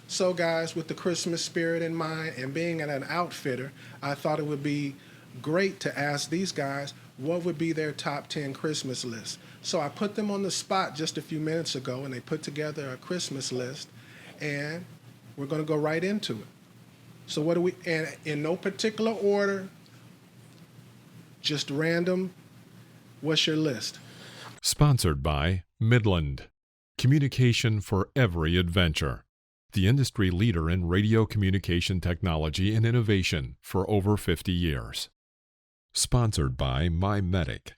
So, guys, with the Christmas spirit in mind and being an outfitter, I thought it would be great to ask these guys what would be their top 10 Christmas list. So, I put them on the spot just a few minutes ago and they put together a Christmas list, and we're going to go right into it. So, what do we, and in no particular order, just random, what's your list? Sponsored by Midland. Communication for every adventure. The industry leader in radio communication technology and innovation for over 50 years. Sponsored by MyMedic.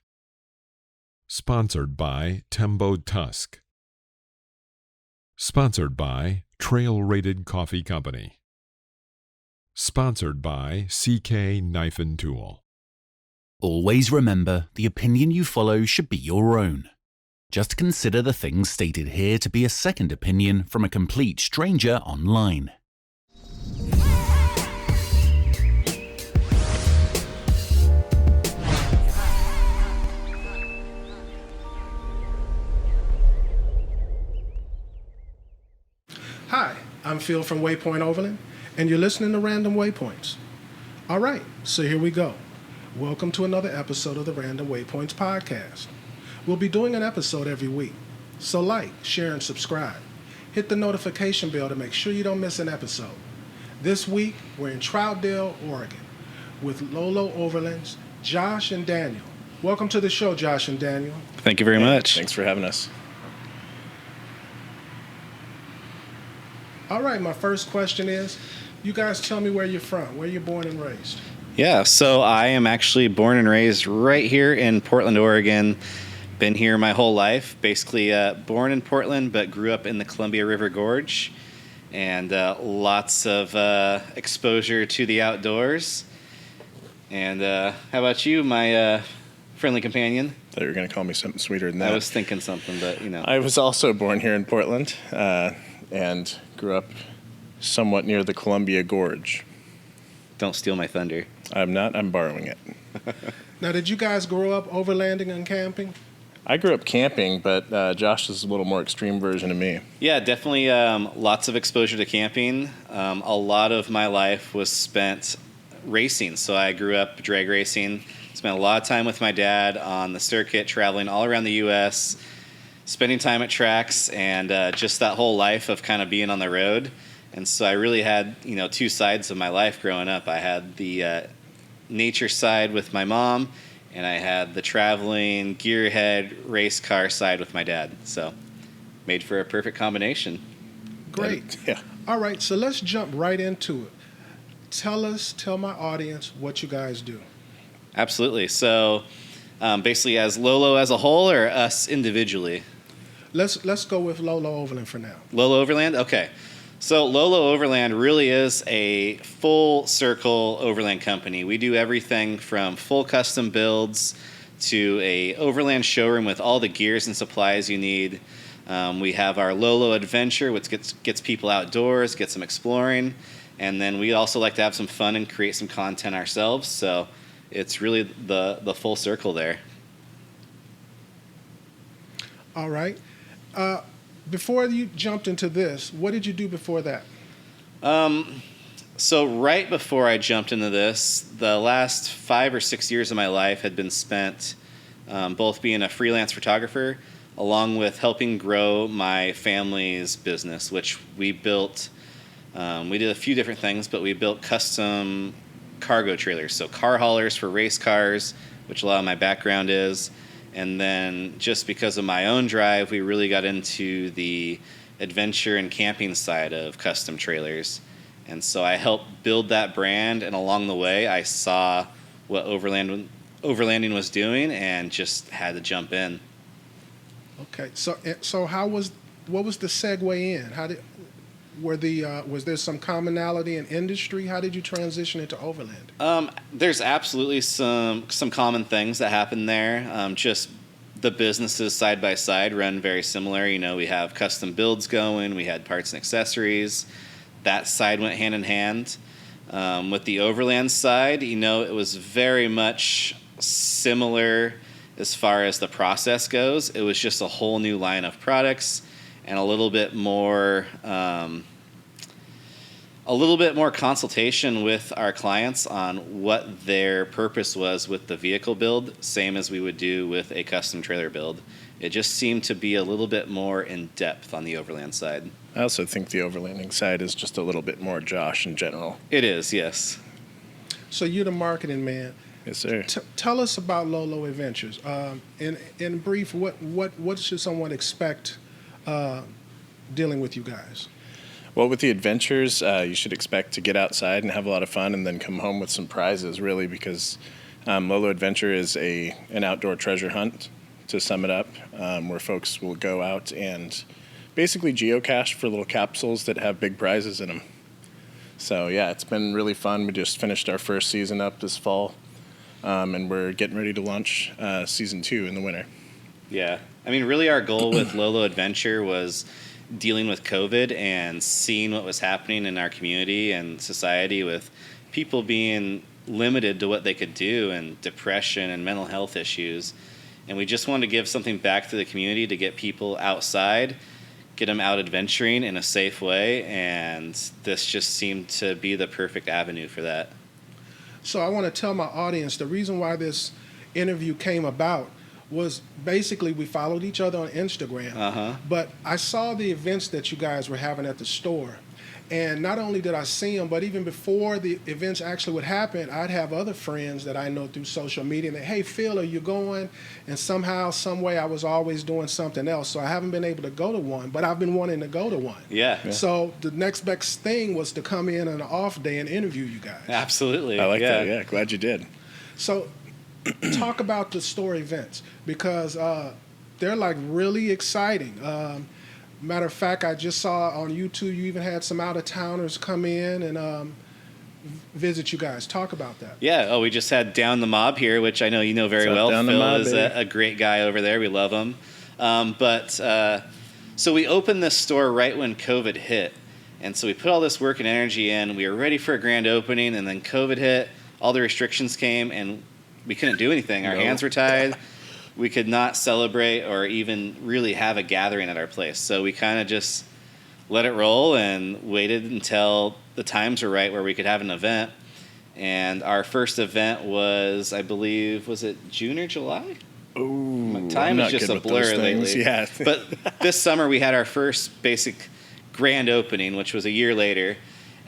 Sponsored by Tembo Tusk. Sponsored by Trail Rated Coffee Company. Sponsored by CK Knife and Tool. Always remember, the opinion you follow should be your own. Just consider the things stated here to be a second opinion from a complete stranger online. Hi, I'm Phil from Waypoint Overland, and you're listening to Random Waypoints. All right, so here we go. Welcome to another episode of the Random Waypoints podcast. We'll be doing an episode every week, so like, share, and subscribe. Hit the notification bell to make sure you don't miss an episode. This week, we're in Troutdale, Oregon, with Lolo Overland's Josh and Daniel. Welcome to the show, Josh and Daniel. Thank you very much. Thanks for having us. All right, my first question is, you guys tell me where you're from, where you're born and raised. Yeah, so I am actually born and raised right here in Portland, Oregon. Been here my whole life. Basically born in Portland, but grew up in the Columbia River Gorge. And lots of exposure to the outdoors. And how about you, my friendly companion? Thought you were going to call me something sweeter than that. I was thinking something, but you know. I was also born here in Portland and grew up somewhat near the Columbia Gorge. Don't steal my thunder. I'm not. I'm borrowing it. Now, did you guys grow up overlanding and camping? I grew up camping, but Josh is a little more extreme version of me. Yeah, definitely lots of exposure to camping. A lot of my life was spent racing. So I grew up drag racing, spent a lot of time with my dad on the circuit, traveling all around the U.S., spending time at tracks, and just that whole life of kind of being on the road. And so I really had, two sides of my life growing up. I had the nature side with my mom, and I had the traveling, gearhead, race car side with my dad. So made for a perfect combination. Great. Yeah. All right, so let's jump right into it. Tell my audience what you guys do. Absolutely. So basically as Lolo as a whole or us individually? Let's go with Lolo Overland for now. Lolo Overland? Okay. So Lolo Overland really is a full circle overland company. We do everything from full custom builds to a overland showroom with all the gears and supplies you need. We have our Lolo Adventure, which gets people outdoors, gets them exploring. And then we also like to have some fun and create some content ourselves. So it's really the full circle there. All right. Before you jumped into this, what did you do before that? So right before I jumped into this, the last 5 or 6 years of my life had been spent both being a freelance photographer along with helping grow my family's business, which we built. We did a few different things, but we built custom cargo trailers, so car haulers for race cars, which a lot of my background is. And then just because of my own drive, we really got into the adventure and camping side of custom trailers. And so I helped build that brand, and along the way I saw what overlanding was doing and just had to jump in. Okay, so what was the segue in? Was there some commonality in industry? How did you transition into overlanding? There's absolutely some common things that happen there. Just the businesses side by side run very similar. We have custom builds going. We had parts and accessories. That side went hand in hand. With the overland side, it was very much similar as far as the process goes. It was just a whole new line of products and a little bit more a little bit more consultation with our clients on what their purpose was with the vehicle build, same as we would do with a custom trailer build. It just seemed to be a little bit more in depth on the overland side. I also think the overlanding side is just a little bit more Josh in general. It is, yes. So you're the marketing man. Yes, sir. Tell us about Lolo Adventures. In brief, what should someone expect dealing with you guys? Well, with the adventures, you should expect to get outside and have a lot of fun and then come home with some prizes, really, because Lolo Adventure is an outdoor treasure hunt, to sum it up, where folks will go out and basically geocache for little capsules that have big prizes in them. So, yeah, it's been really fun. We just finished our first season up this fall, and we're getting ready to launch season 2 in the winter. Yeah. I mean, really our goal with Lolo Adventure was dealing with COVID and seeing what was happening in our community and society with people being limited to what they could do and depression and mental health issues. And we just wanted to give something back to the community to get people outside, get them out adventuring in a safe way, and this just seemed to be the perfect avenue for that. So I want to tell my audience the reason why this interview came about was basically we followed each other on Instagram, but I saw the events that you guys were having at the store. And not only did I see them, but even before the events actually would happen, I'd have other friends that I know through social media that, hey, Phil, are you going? And somehow, some way, I was always doing something else. So I haven't been able to go to one, but I've been wanting to go to one. Yeah. So the next best thing was to come in on an off day and interview you guys. Absolutely. I like that, yeah. Glad you did. So talk about the store events, because they're like really exciting. Matter of fact, I just saw on YouTube you even had some out-of-towners come in and visit you guys. Talk about that. Yeah. Oh, we just had Down the Mob here, which I know you know very What's up, well. Down the Phil Mob, is baby? a great guy over there. We love him. So we opened this store right when COVID hit. And so we put all this work and energy in. We were ready for a grand opening, and then COVID hit. All the restrictions came, and we couldn't do anything. Our hands were tied. We could not celebrate or even really have a gathering at our place. So we kind of just let it roll and waited until the times were right where we could have an event. And our first event was, I believe, was it June or July? Ooh, Time I'm is not just good a with those blur things. lately. Yeah. But this summer we had our first basic grand opening, which was a year later.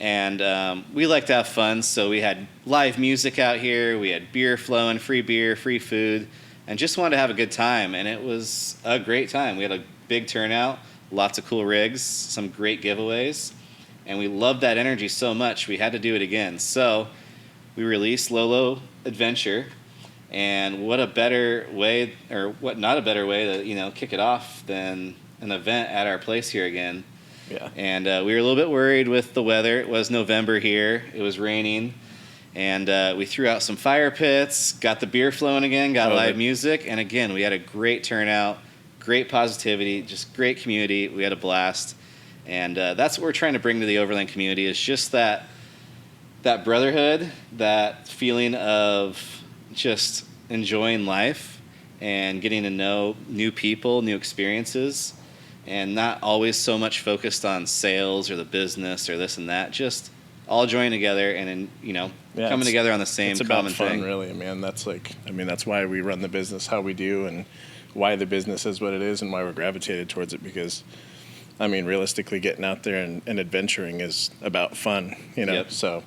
And we like to have fun, so we had live music out here. We had beer flowing, free beer, free food, and just wanted to have a good time. And it was a great time. We had a big turnout, lots of cool rigs, some great giveaways, and we loved that energy so much we had to do it again. So we released Lolo Adventure, and what a better way, or what not a better way to kick it off than an event at our place here again. Yeah. And we were a little bit worried with the weather. It was November here. It was raining. And we threw out some fire pits, got the beer flowing again, got live music. And again, we had a great turnout, great positivity, just great community. We had a blast. And that's what we're trying to bring to the Overland community, is just that brotherhood, that feeling of just enjoying life and getting to know new people, new experiences, and not always so much focused on sales or the business or this and that. Just all joining together and coming together on the same common thing. It's about fun, really, man. That's why we run the business how we do, and why the business is what it is, and why we're gravitated towards it. Because, realistically, getting out there and adventuring is about fun, Yep. So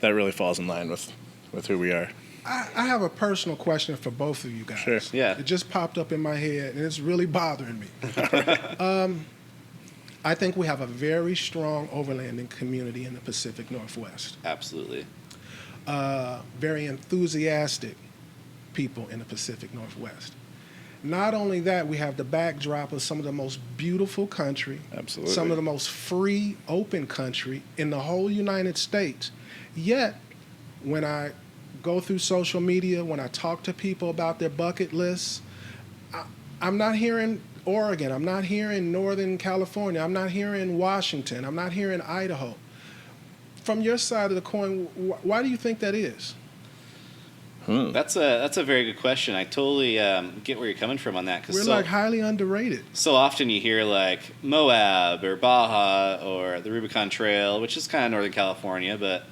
that really falls in line with who we are. I have a personal question for both of you guys. Sure. Yeah. It just popped up in my head, and it's really bothering me. I think we have a very strong overlanding community in the Pacific Northwest. Absolutely. Very enthusiastic people in the Pacific Northwest. Not only that, we have the backdrop of some of the most beautiful country, Absolutely. some of the most free, open country in the whole United States. Yet, when I go through social media, when I talk to people about their bucket lists, I'm not hearing Oregon, I'm not hearing Northern California, I'm not hearing Washington, I'm not hearing Idaho. From your side of the coin, why do you think that is? That's a very good question. I totally get where you're coming from on that. We're like highly underrated. So often you hear like Moab or Baja or the Rubicon Trail, which is kind of Northern California, but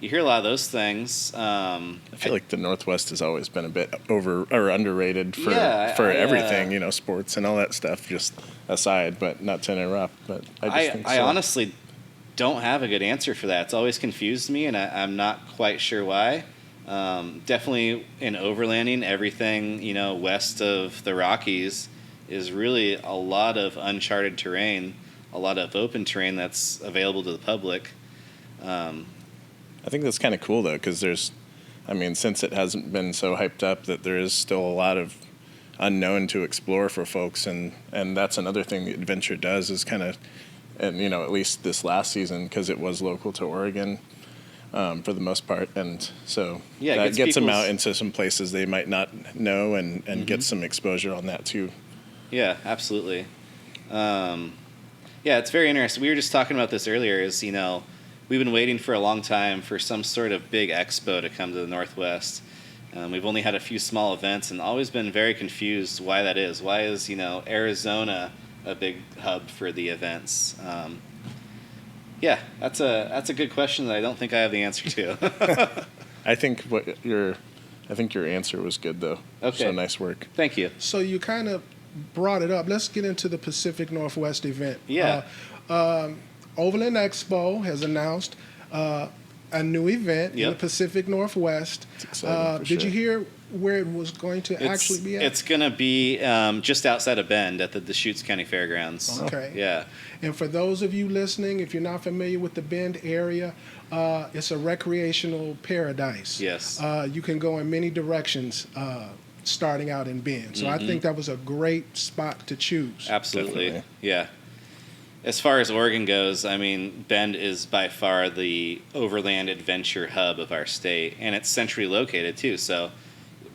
you hear a lot of those things. I feel like the Northwest has always been a bit over or underrated for everything, sports and all that stuff. Just aside, but not to interrupt. But I just think so. I honestly don't have a good answer for that. It's always confused me, and I'm not quite sure why. Definitely in overlanding, everything west of the Rockies is really a lot of uncharted terrain, a lot of open terrain that's available to the public. I think that's kind of cool though, because since it hasn't been so hyped up, that there is still a lot of unknown to explore for folks, and that's another thing the adventure does is kind of, and at least this last season, because it was local to Oregon. For the most part, and so that gets them out into some places they might not know, and get some exposure on that too. Yeah, absolutely. It's very interesting. We were just talking about this earlier. We've been waiting for a long time for some sort of big expo to come to the Northwest. We've only had a few small events, and always been very confused why that is. Why is Arizona a big hub for the events? Yeah, that's a good question that I don't think I have the answer to. I think your answer was good though. Okay. So nice work. Thank you. So you kind of brought it up. Let's get into the Pacific Northwest event. Yeah. Overland Expo has announced a new event in the Pacific Northwest. It's exciting for Did sure. you hear where it was going to actually be at? It's going to be just outside of Bend at the Deschutes County Fairgrounds. Okay. Yeah. And for those of you listening, if you're not familiar with the Bend area, it's a recreational paradise. Yes. You can go in many directions starting out in Bend. So I think that was a great spot to choose. Absolutely. Definitely. Yeah. As far as Oregon goes, Bend is by far the overland adventure hub of our state, and it's centrally located too. So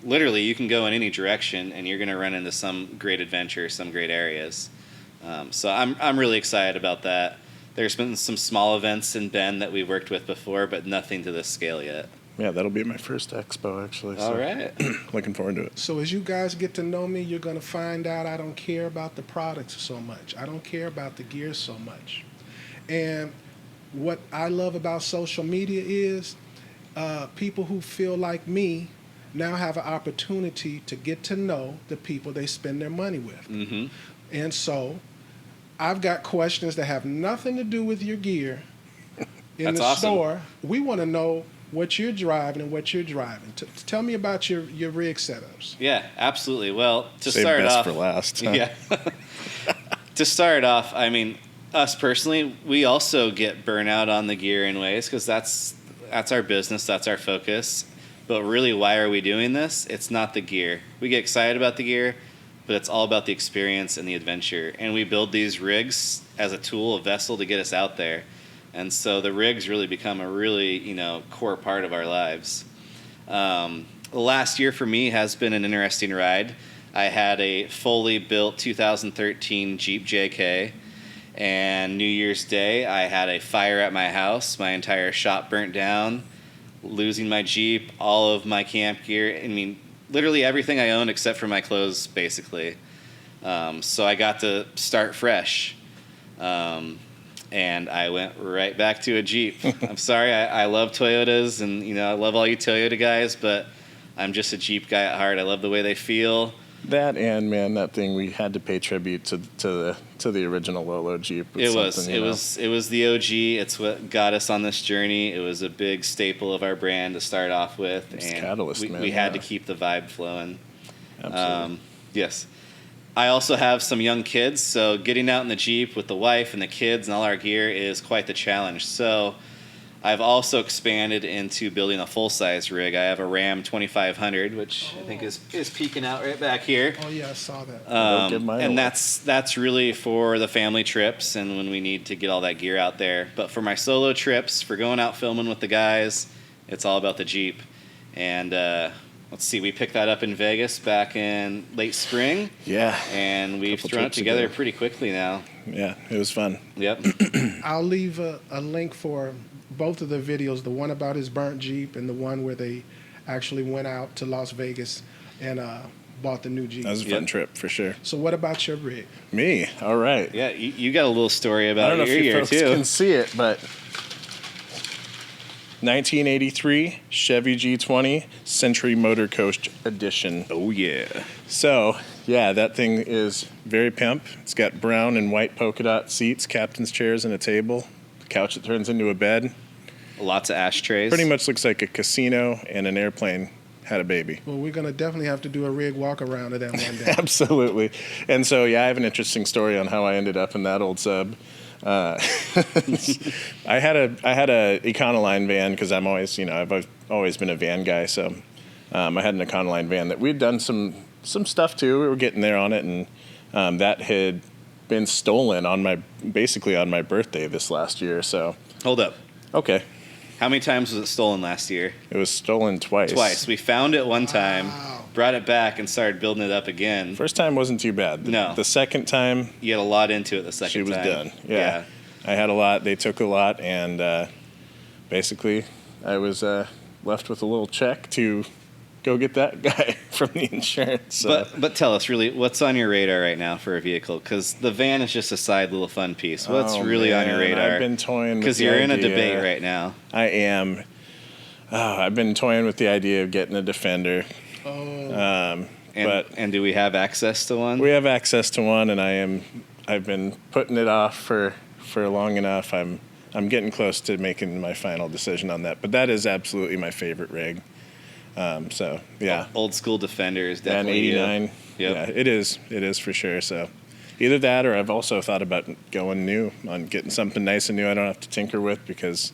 literally you can go in any direction and you're going to run into some great adventure, some great areas. So I'm really excited about that. There's been some small events in Bend that we've worked with before, but nothing to this scale yet. Yeah, that'll be my first expo actually. All So right. looking forward to it. So as you guys get to know me, you're going to find out I don't care about the products so much. I don't care about the gear so much. And what I love about social media is people who feel like me now have an opportunity to get to know the people they spend their money with. Mm-hmm. And so I've got questions that have nothing to do with your gear in That's the awesome. store. We want to know what you're driving and what you're driving. Tell me about your rig setups. Yeah, absolutely. Well, to Save start best off, for last. Huh? Yeah. To start off, us personally, we also get burnout on the gear in ways because that's our business, that's our focus. But really, why are we doing this? It's not the gear. We get excited about the gear, but it's all about the experience and the adventure. And we build these rigs as a tool, a vessel to get us out there. And so the rigs really become a really, core part of our lives. The last year for me has been an interesting ride. I had a fully built 2013 Jeep JK, and New Year's Day I had a fire at my house. My entire shop burnt down, losing my Jeep, all of my camp gear. Literally everything I owned except for my clothes, basically. So I got to start fresh. And I went right back to a Jeep. I'm sorry, I love Toyotas, and I love all you Toyota guys, but I'm just a Jeep guy at heart. I love the way they feel. That and man, that thing we had to pay tribute to the original Lolo Jeep. It was the OG. It's what got us on this journey. It was a big staple of our brand to start off with, It's and catalyst, we had to keep the vibe flowing. Absolutely. Yes. I also have some young kids, so getting out in the Jeep with the wife and the kids and all our gear is quite the challenge. So I've also expanded into building a full-size rig. I have a Ram 2500, which I think is peeking out right back here. Oh yeah, I saw that. Don't give mine And away. that's really for the family trips and when we need to get all that gear out there. But for my solo trips, for going out filming with the guys, it's all about the Jeep. And let's see, we picked that up in Vegas back in late spring. Yeah. And we've Couple thrown it trips together ago. pretty quickly now. Yeah, it was fun. Yep. I'll leave a link for both of the videos, the one about his burnt Jeep and the one where they actually went out to Las Vegas and bought the new Jeep. That was a fun trip for sure. So what about your rig? Me, all right. Yeah, you got a little story I about don't know your if you year folks too. can see it, but 1983 Chevy G20 Century Motor Coach Edition. Oh yeah. So, yeah, that thing is very pimp. It's got brown and white polka dot seats, captain's chairs, and a table. The couch that turns into a bed. Lots of ashtrays. Pretty much looks like a casino and an airplane had a baby. Well, we're going to definitely have to do a rig walk around of that one day. Absolutely. And so, yeah, I have an interesting story on how I ended up in that old sub. I had a Econoline van because I'm always, I've always been a van guy. So I had an Econoline van that we'd done some stuff to. We were getting there on it, and that had been stolen basically on my birthday this last year. So Hold up. okay, How many times was it stolen last year? it was stolen twice. Twice. We found it one time, brought it back, and started building it up again. First time wasn't too bad. No. The second time, You had a lot into it the second she was time. done. Yeah. I had a lot. They took a lot, and basically, I was left with a little check to go get that guy from the insurance. So. But tell us, really, what's on your radar right now for a vehicle? Because the van is just a side little fun piece. What's Oh, really on your man, radar? I've been toying with Because the you're in a idea. debate right now. I am. I've been toying with the idea of getting a Defender. And do we have access to one? We have access to one, and I've been putting it off for long enough. I'm getting close to making my final decision on that. But that is absolutely my favorite rig. So yeah, Old school Defender is and definitely '89. Yep. Yeah, it is for sure. So either that, or I've also thought about going new on getting something nice and new I don't have to tinker with because,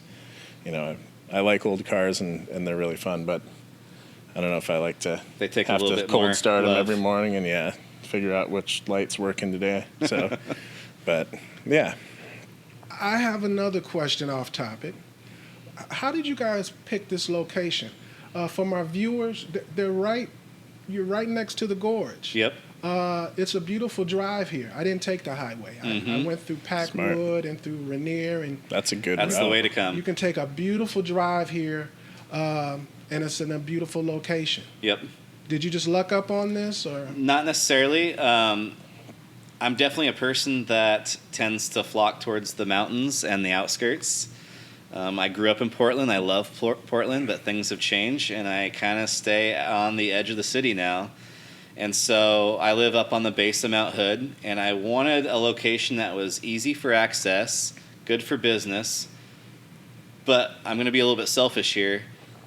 I like old cars and they're really fun, but I don't know if I like to They take a have little to bit cold more start them love. every morning and figure out which light's working today. So, but yeah. I have another question off topic. How did you guys pick this location? For my viewers, you're right next to the gorge. Yep. It's a beautiful drive here. I didn't take the highway. I went through Packwood and through Rainier, and That's a good That's route. the way to come. you can take a beautiful drive here, and it's in a beautiful location. Yep. Did you just luck up on this, or? Not necessarily. I'm definitely a person that tends to flock towards the mountains and the outskirts. I grew up in Portland. I love Portland, but things have changed, and I kind of stay on the edge of the city now. And so I live up on the base of Mount Hood, and I wanted a location that was easy for access, good for business, but I'm going to be a little bit selfish here.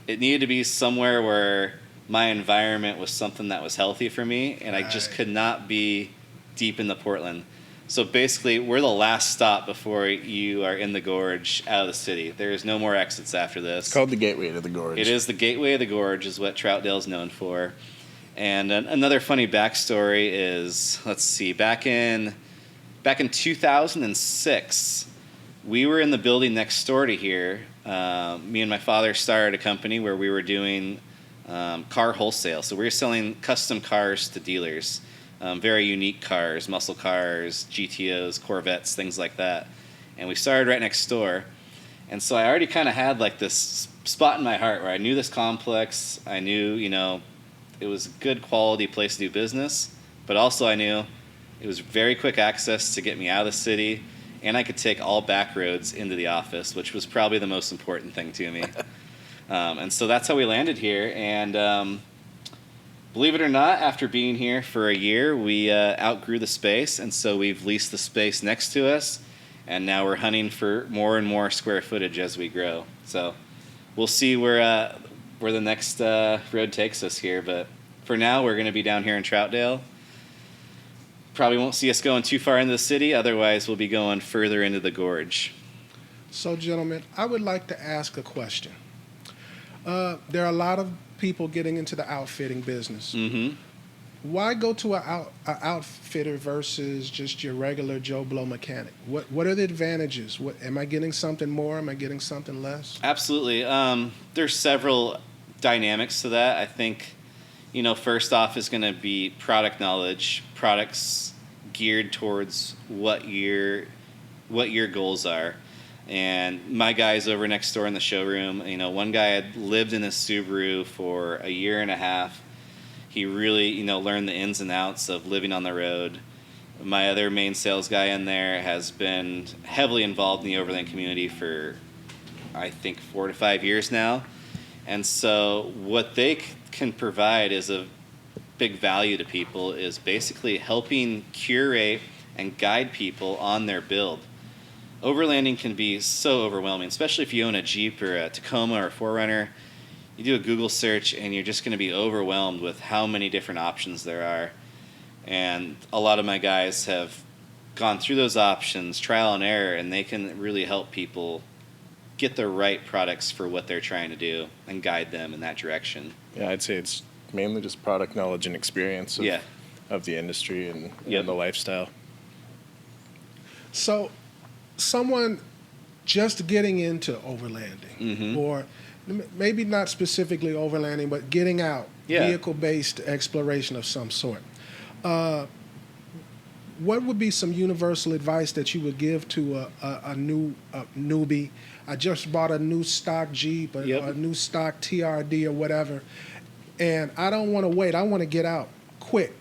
It needed to be somewhere where my environment was something that was healthy for me, and I just could not be deep in the Portland. So basically, we're the last stop before you are in the gorge out of the city. There's no more exits after this. It's called the Gateway to the Gorge. It is the gateway of the gorge, is what Troutdale's known for. And another funny backstory is, let's see, back in 2006, we were in the building next door to here. Me and my father started a company where we were doing car wholesale. So we were selling custom cars to dealers, very unique cars, muscle cars, GTOs, Corvettes, things like that. And we started right next door. And so I already kind of had like this spot in my heart where I knew this complex. I knew, it was a good quality place to do business, but also I knew it was very quick access to get me out of the city, and I could take all back roads into the office, which was probably the most important thing to me. And so that's how we landed here. And believe it or not, after being here for a year, we outgrew the space, and so we've leased the space next to us, and now we're hunting for more and more square footage as we grow. So we'll see where the next road takes us here, but for now we're going to be down here in Troutdale. Probably won't see us going too far into the city, otherwise we'll be going further into the gorge. So, gentlemen, I would like to ask a question. There are a lot of people getting into the outfitting business. Mm-hmm. Why go to an outfitter versus just your regular Joe Blow mechanic? What are the advantages? Am I getting something more? Am I getting something less? Absolutely. There's several dynamics to that. I think, first off is going to be product knowledge, products geared towards what your goals are. And my guys over next door in the showroom, one guy had lived in a Subaru for a year and a half. He really, learned the ins and outs of living on the road. My other main sales guy in there has been heavily involved in the Overland community for, I think, 4 to 5 years now. And so what they can provide is a big value to people is basically helping curate and guide people on their build. Overlanding can be so overwhelming, especially if you own a Jeep or a Tacoma or a 4Runner. You do a Google search and you're just going to be overwhelmed with how many different options there are. And a lot of my guys have gone through those options, trial and error, and they can really help people get the right products for what they're trying to do and guide them in that direction. Yeah, I'd say it's mainly just product knowledge and experience of the industry and the lifestyle. So someone just getting into overlanding, or maybe not specifically overlanding, but getting out, vehicle-based exploration of some sort. What would be some universal advice that you would give to a newbie? I just bought a new stock Jeep, a new stock TRD or whatever, and I don't want to wait. I want to get out quick.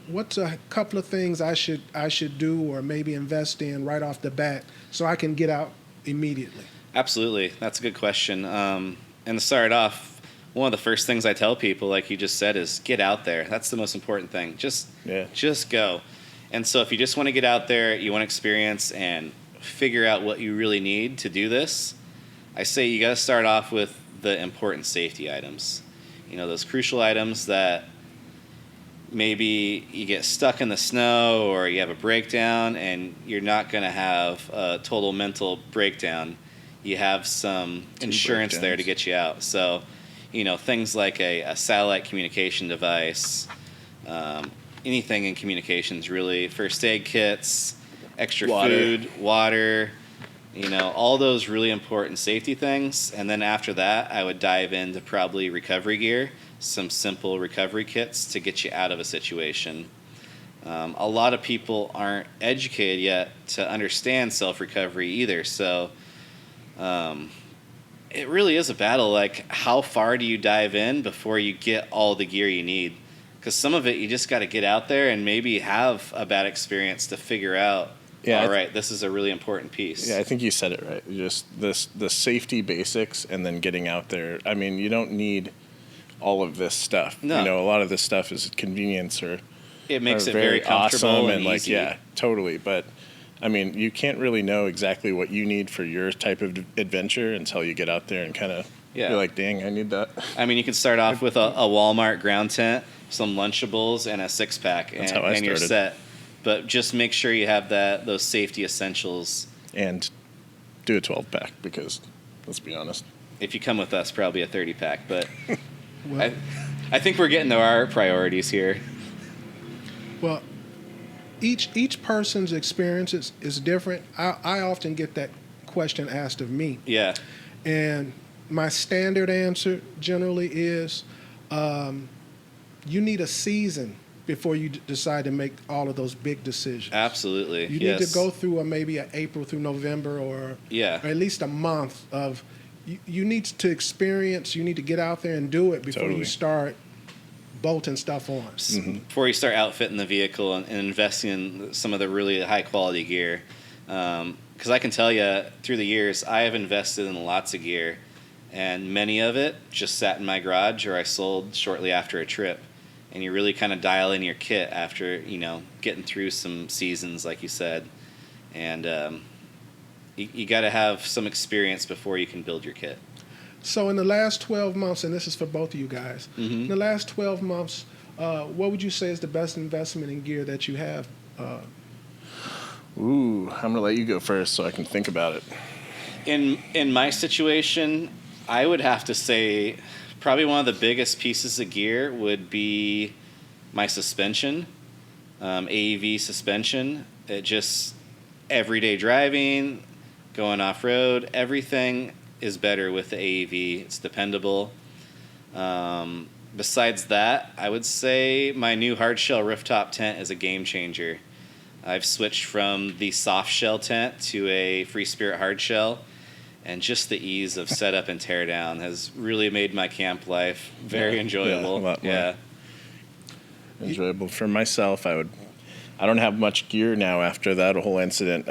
What's a couple of things I should do or maybe invest in right off the bat so I can get out immediately? Absolutely. That's a good question. And to start off, one of the first things I tell people, like you just said, is get out there. That's the most important thing. Just go. And so if you just want to get out there, you want to experience and figure out what you really need to do this, I say you got to start off with the important safety items. Those crucial items that maybe you get stuck in the snow or you have a breakdown and you're not going to have a total mental breakdown. You have some insurance there to get you out. So, things like a satellite communication device, anything in communications really, first aid kits, extra food, water, all those really important safety things. And then after that, I would dive into probably recovery gear, some simple recovery kits to get you out of a situation. A lot of people aren't educated yet to understand self-recovery either. So it really is a battle. Like, how far do you dive in before you get all the gear you need? Because some of it, you just got to get out there and maybe have a bad experience to figure out, all right, this is a really important piece. Yeah, I think you said it right. Just the safety basics and then getting out there. I mean, you don't need all of this stuff. No. A lot of this stuff is convenience or it makes it very comfortable awesome and easy. Yeah, totally. But I mean, you can't really know exactly what you need for your type of adventure until you get out there and kind of you're like, dang, I need that. I mean, you can start off with a Walmart ground tent, some Lunchables, and a 6-pack, and you're set. But just make sure you have those safety essentials. And do a 12-pack because, let's be honest. If you come with us, probably a 30-pack. But I think we're getting to our priorities here. Well, each person's experience is different. I often get that question asked of me. Yeah. And my standard answer generally is you need a season before you decide to make all of those big decisions. Absolutely. You need to go through maybe an April through November or at least a month of you need to experience, you need to get out there and do it before you start bolting stuff on. Before you start outfitting the vehicle and investing in some of the really high quality gear. Because I can tell you, through the years, I have invested in lots of gear, and many of it just sat in my garage or I sold shortly after a trip. And you really kind of dial in your kit after, getting through some seasons, like you said. And you got to have some experience before you can build your kit. So in the last 12 months, and this is for both of you guys, in the last 12 months, what would you say is the best investment in gear that you have? I'm going to let you go first so I can think about it. In my situation, I would have to say probably one of the biggest pieces of gear would be my suspension, AEV suspension. It just, everyday driving, going off-road, everything is better with the AEV. It's dependable. Besides that, I would say my new hardshell rooftop tent is a game changer. I've switched from the soft shell tent to a Free Spirit hard shell, and just the ease of setup and tear down has really made my camp life very enjoyable. Yeah, a lot more enjoyable. For myself, I don't have much gear now after that whole incident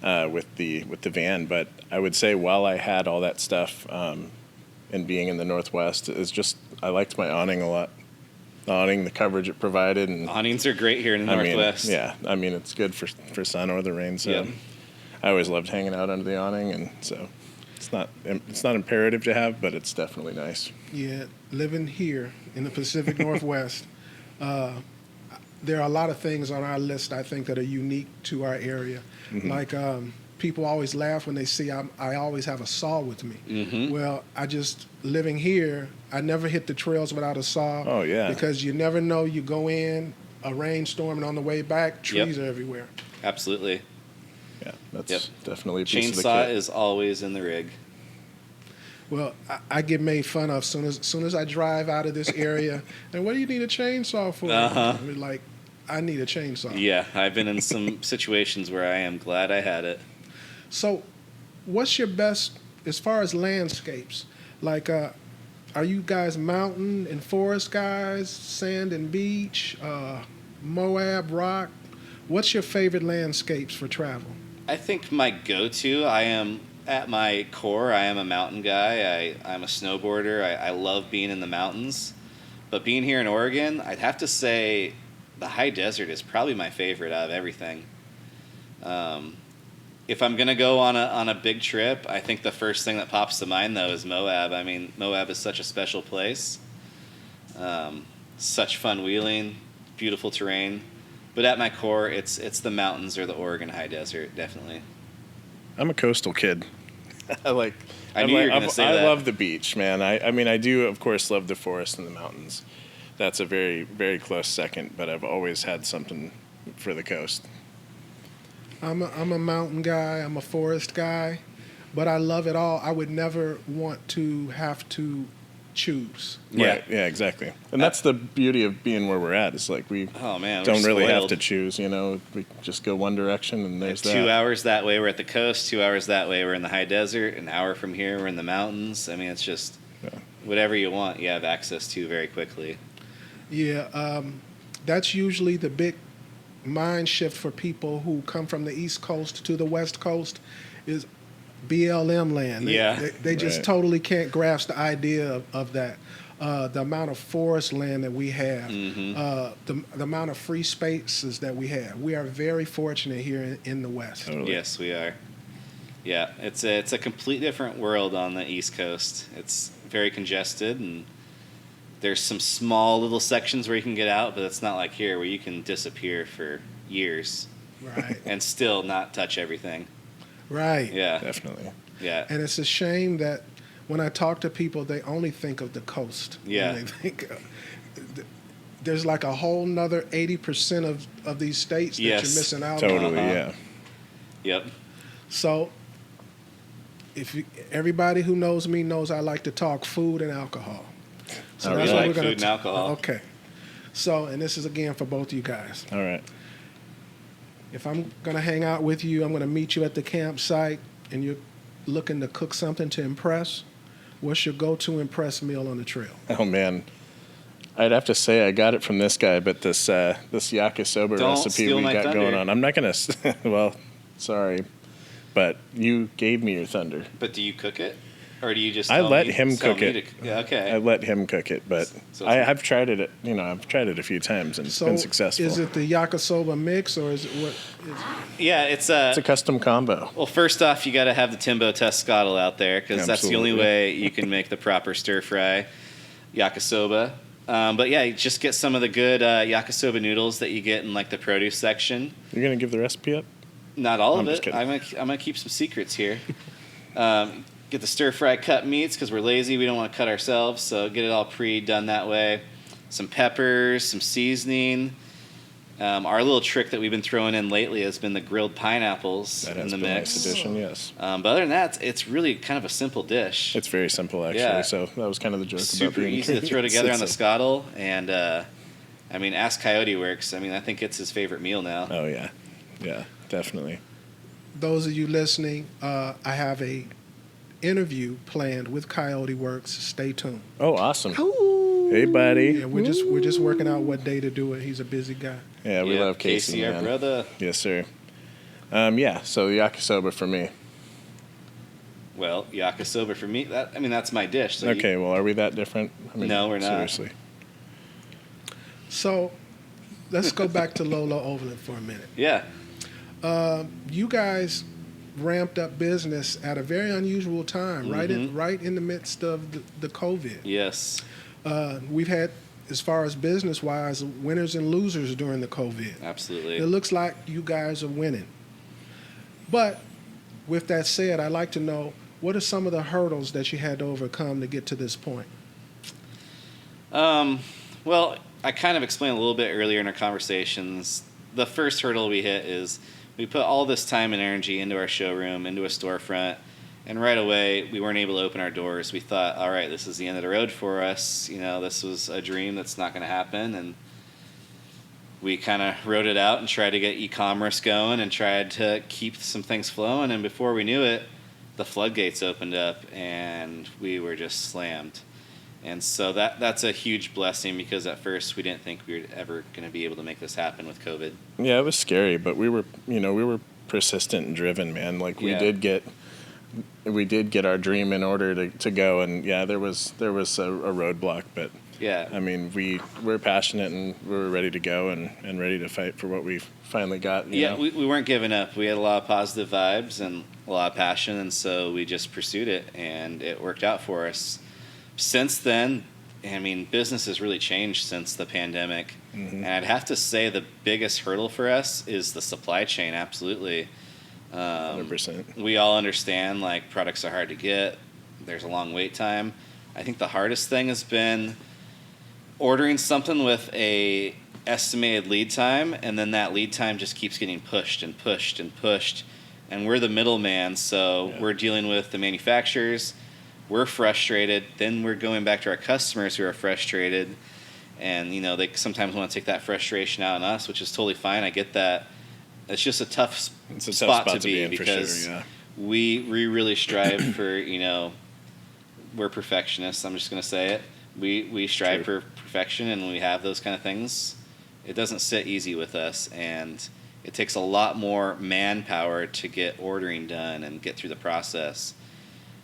with the van, but I would say while I had all that stuff and being in the Northwest, is just I liked my awning a lot. The awning, the coverage it provided, and Awnings are great here in the Northwest. It's good for sun or the rain. So Yep. I always loved hanging out under the awning, and so it's not imperative to have, but it's definitely nice. Yeah, living here in the Pacific Northwest, there are a lot of things on our list I think that are unique to our area. Like people always laugh when they see I always have a saw with me. Well, living here, I never hit the trails without a saw. Oh, yeah. Because you never know, you go in, a rainstorm, and on the way back, trees are everywhere. Absolutely. Yeah, that's definitely a piece of the Chainsaw kit. is always in the rig. Well, I get made fun of soon as I drive out of this area. And what do you need a chainsaw for? I mean, like, I need a chainsaw. Yeah, I've been in some situations where I am glad I had it. So, what's your best as far as landscapes? Like, are you guys mountain and forest guys, sand and beach, Moab, rock? What's your favorite landscapes for travel? I think my go-to, I am, at my core, I am a mountain guy. I'm a snowboarder. I love being in the mountains. But being here in Oregon, I'd have to say the high desert is probably my favorite out of everything. If I'm going to go on a big trip, I think the first thing that pops to mind, though, is Moab. I mean, Moab is such a special place. Such fun wheeling, beautiful terrain. But at my core, it's the mountains or the Oregon high desert, definitely. I'm a coastal kid. I knew you were going to say that. I love the beach, man. I mean, I do, of course, love the forest and the mountains. That's a very, very close second, but I've always had something for the coast. I'm a mountain guy. I'm a forest guy, but I love it all. I would never want to have to choose. Right. Yeah, exactly. And that's the beauty of being where we're at. It's like we don't really have to choose, you know. We just go one direction and there's that. 2 hours that way, we're at the coast. 2 hours that way, we're in the high desert. An hour from here, we're in the mountains. I mean, it's just whatever you want, you have access to very quickly. Yeah, that's usually the big mind shift for people who come from the East Coast to the West Coast is BLM land. They just totally can't grasp the idea of that. The amount of forest land that we have, the amount of free spaces that we have. We are very fortunate here in the West. Totally. Yes, we are. Yeah, it's a complete different world on the East Coast. It's very congested, and there's some small little sections where you can get out, but it's not like here where you can disappear for years. Right. And still not touch everything. Right. Yeah. Definitely. Yeah. And it's a shame that when I talk to people, they only think of the coast. Yeah. When they think there's like a whole nother 80% of these states that you're missing out on. Totally, yeah. Yep. So everybody who knows me knows I like to talk food and alcohol. So that's what we're going to food and alcohol. Okay. So, and this is again for both of you guys. All right. If I'm going to hang out with you, I'm going to meet you at the campsite, and you're looking to cook something to impress. What's your go-to impress meal on the trail? Oh, man. I'd have to say I got it from this guy, but this yakisoba recipe we got going on. I'm not going to, well, sorry, but you gave me your thunder. But do you cook it? Or do you just I let him cook it. Okay. I let him cook it, but I've tried it. I've tried it a few times and it's been successful. Is it the yakisoba mix or is it what? Yeah, it's a custom combo. Well, first off, you got to have the Timbo Teskottle out there because that's the only way you can make the proper stir fry yakisoba. But yeah, you just get some of the good yakisoba noodles that you get in like the produce section. You're gonna give the recipe up? Not all of it. I'm gonna keep some secrets here. Get the stir-fry cut meats because we're lazy. We don't want to cut ourselves, so get it all pre-done that way. Some peppers, some seasoning. Our little trick that we've been throwing in lately has been the grilled pineapples in the mix. That has been a nice addition, yes. But other than that, it's really kind of a simple dish. It's very simple, actually. Yeah. So that was kind of the joke. Super easy to throw together on the Scottle, and I mean, ask Coyote Works. I mean, I think it's his favorite meal now. Oh yeah, yeah, definitely. Those of you listening, I have a interview planned with Coyote Works. Stay tuned. Oh, awesome. Hey, buddy. Yeah, we're just working out what day to do it. He's a busy guy. Yeah, we love Casey, our man. brother. Yes, sir. Yeah, so yakisoba for me. Well, yakisoba for me. That's my dish. So Okay, well, are we that different? I mean, No, we're not. Seriously. So let's go back to Lolo Overland for a minute. Yeah. You guys ramped up business at a very unusual time, right in the midst of the COVID. Yes. We've had, as far as business-wise, winners and losers during the COVID. Absolutely. It looks like you guys are winning. But with that said, I'd like to know, what are some of the hurdles that you had to overcome to get to this point? Well, I kind of explained a little bit earlier in our conversations. The first hurdle we hit is we put all this time and energy into our showroom, into a storefront, and right away we weren't able to open our doors. We thought, all right, this is the end of the road for us. You know, this was a dream that's not going to happen, and we kind of wrote it out and tried to get e-commerce going and tried to keep some things flowing, and before we knew it, the floodgates opened up and we were just slammed. And so that's a huge blessing, because at first we didn't think we were ever going to be able to make this happen with COVID. Yeah, it was scary, but we were persistent and driven, man. Like we did get our dream in order to go, and yeah, there was a roadblock, but Yeah. I mean, we're passionate and we were ready to go and ready to fight for what we finally got. You know? We weren't giving up. We had a lot of positive vibes and a lot of passion, and so we just pursued it, and it worked out for us. Since then, I mean, business has really changed since the pandemic. And I'd have to say the biggest hurdle for us is the supply chain, absolutely. 100%. We all understand, like, products are hard to get. There's a long wait time. I think the hardest thing has been ordering something with a estimated lead time, and then that lead time just keeps getting pushed and pushed and pushed. And we're the middleman, so we're dealing with the manufacturers. We're frustrated. Then we're going back to our customers who are frustrated. And, you know, they sometimes want to take that frustration out on us, which is totally fine. I get that. It's just a tough spot to be in, because we really strive for, you know, we're perfectionists. I'm just going to say it. We strive for perfection, and when we have those kind of things, it doesn't sit easy with us. And it takes a lot more manpower to get ordering done and get through the process.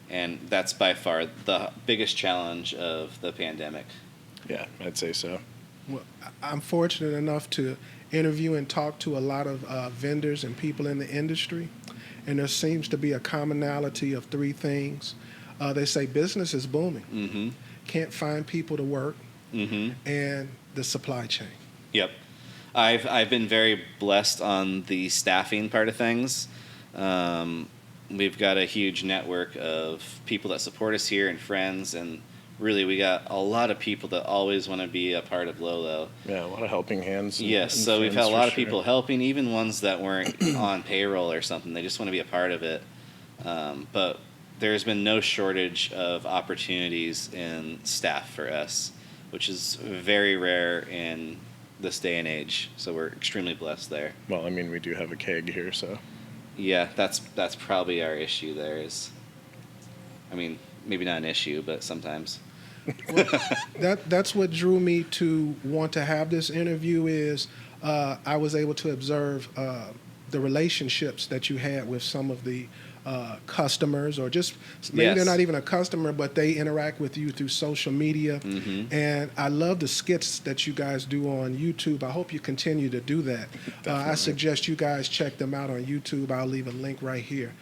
And that's by far the biggest challenge of the pandemic. Yeah, I'd say so. Well, I'm fortunate enough to interview and talk to a lot of vendors and people in the industry, and there seems to be a commonality of three things. They say business is booming, can't find people to work, and the supply chain. Yep. I've been very blessed on the staffing part of things. We've got a huge network of people that support us here and friends, and really we got a lot of people that always want to be a part of Lolo. Yeah, a lot of helping hands. Yes, so we've had a lot of people helping, even ones that weren't on payroll or something. They just want to be a part of it. But there's been no shortage of opportunities in staff for us, which is very rare in this day and age. So we're extremely blessed there. Well, I mean, we do have a keg here, so. Yeah, that's probably our issue there is, I mean, maybe not an issue, but sometimes. Well, that's what drew me to want to have this interview is I was able to observe the relationships that you had with some of the customers, or just maybe they're not even a customer, but they interact with you through social media. And I love the skits that you guys do on YouTube. I hope you continue to do that. I suggest you guys check them out on YouTube. I'll leave a link right here.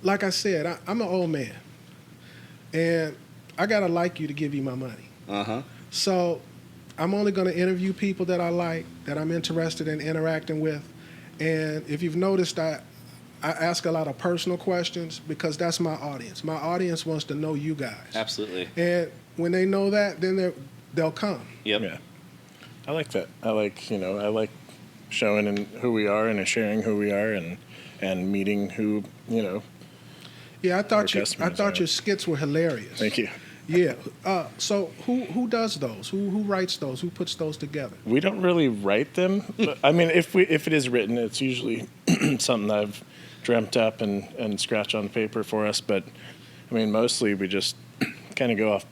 Like I said, I'm an old man, and I gotta like you to give you my money. So I'm only going to interview people that I like, that I'm interested in interacting with. And if you've noticed, I ask a lot of personal questions, because that's my audience. My audience wants to know you guys. Absolutely. And when they know that, then they'll come. Yep. Yeah. I like that. I like showing who we are and sharing who we are and meeting who, Yeah, I thought customers your skits were hilarious. Thank you. Yeah. So who does those? Who writes those? Who puts those together? We don't really write them. But, I mean, if it is written, it's usually something I've dreamt up and scratch on paper for us. But I mean, mostly we just kind of go off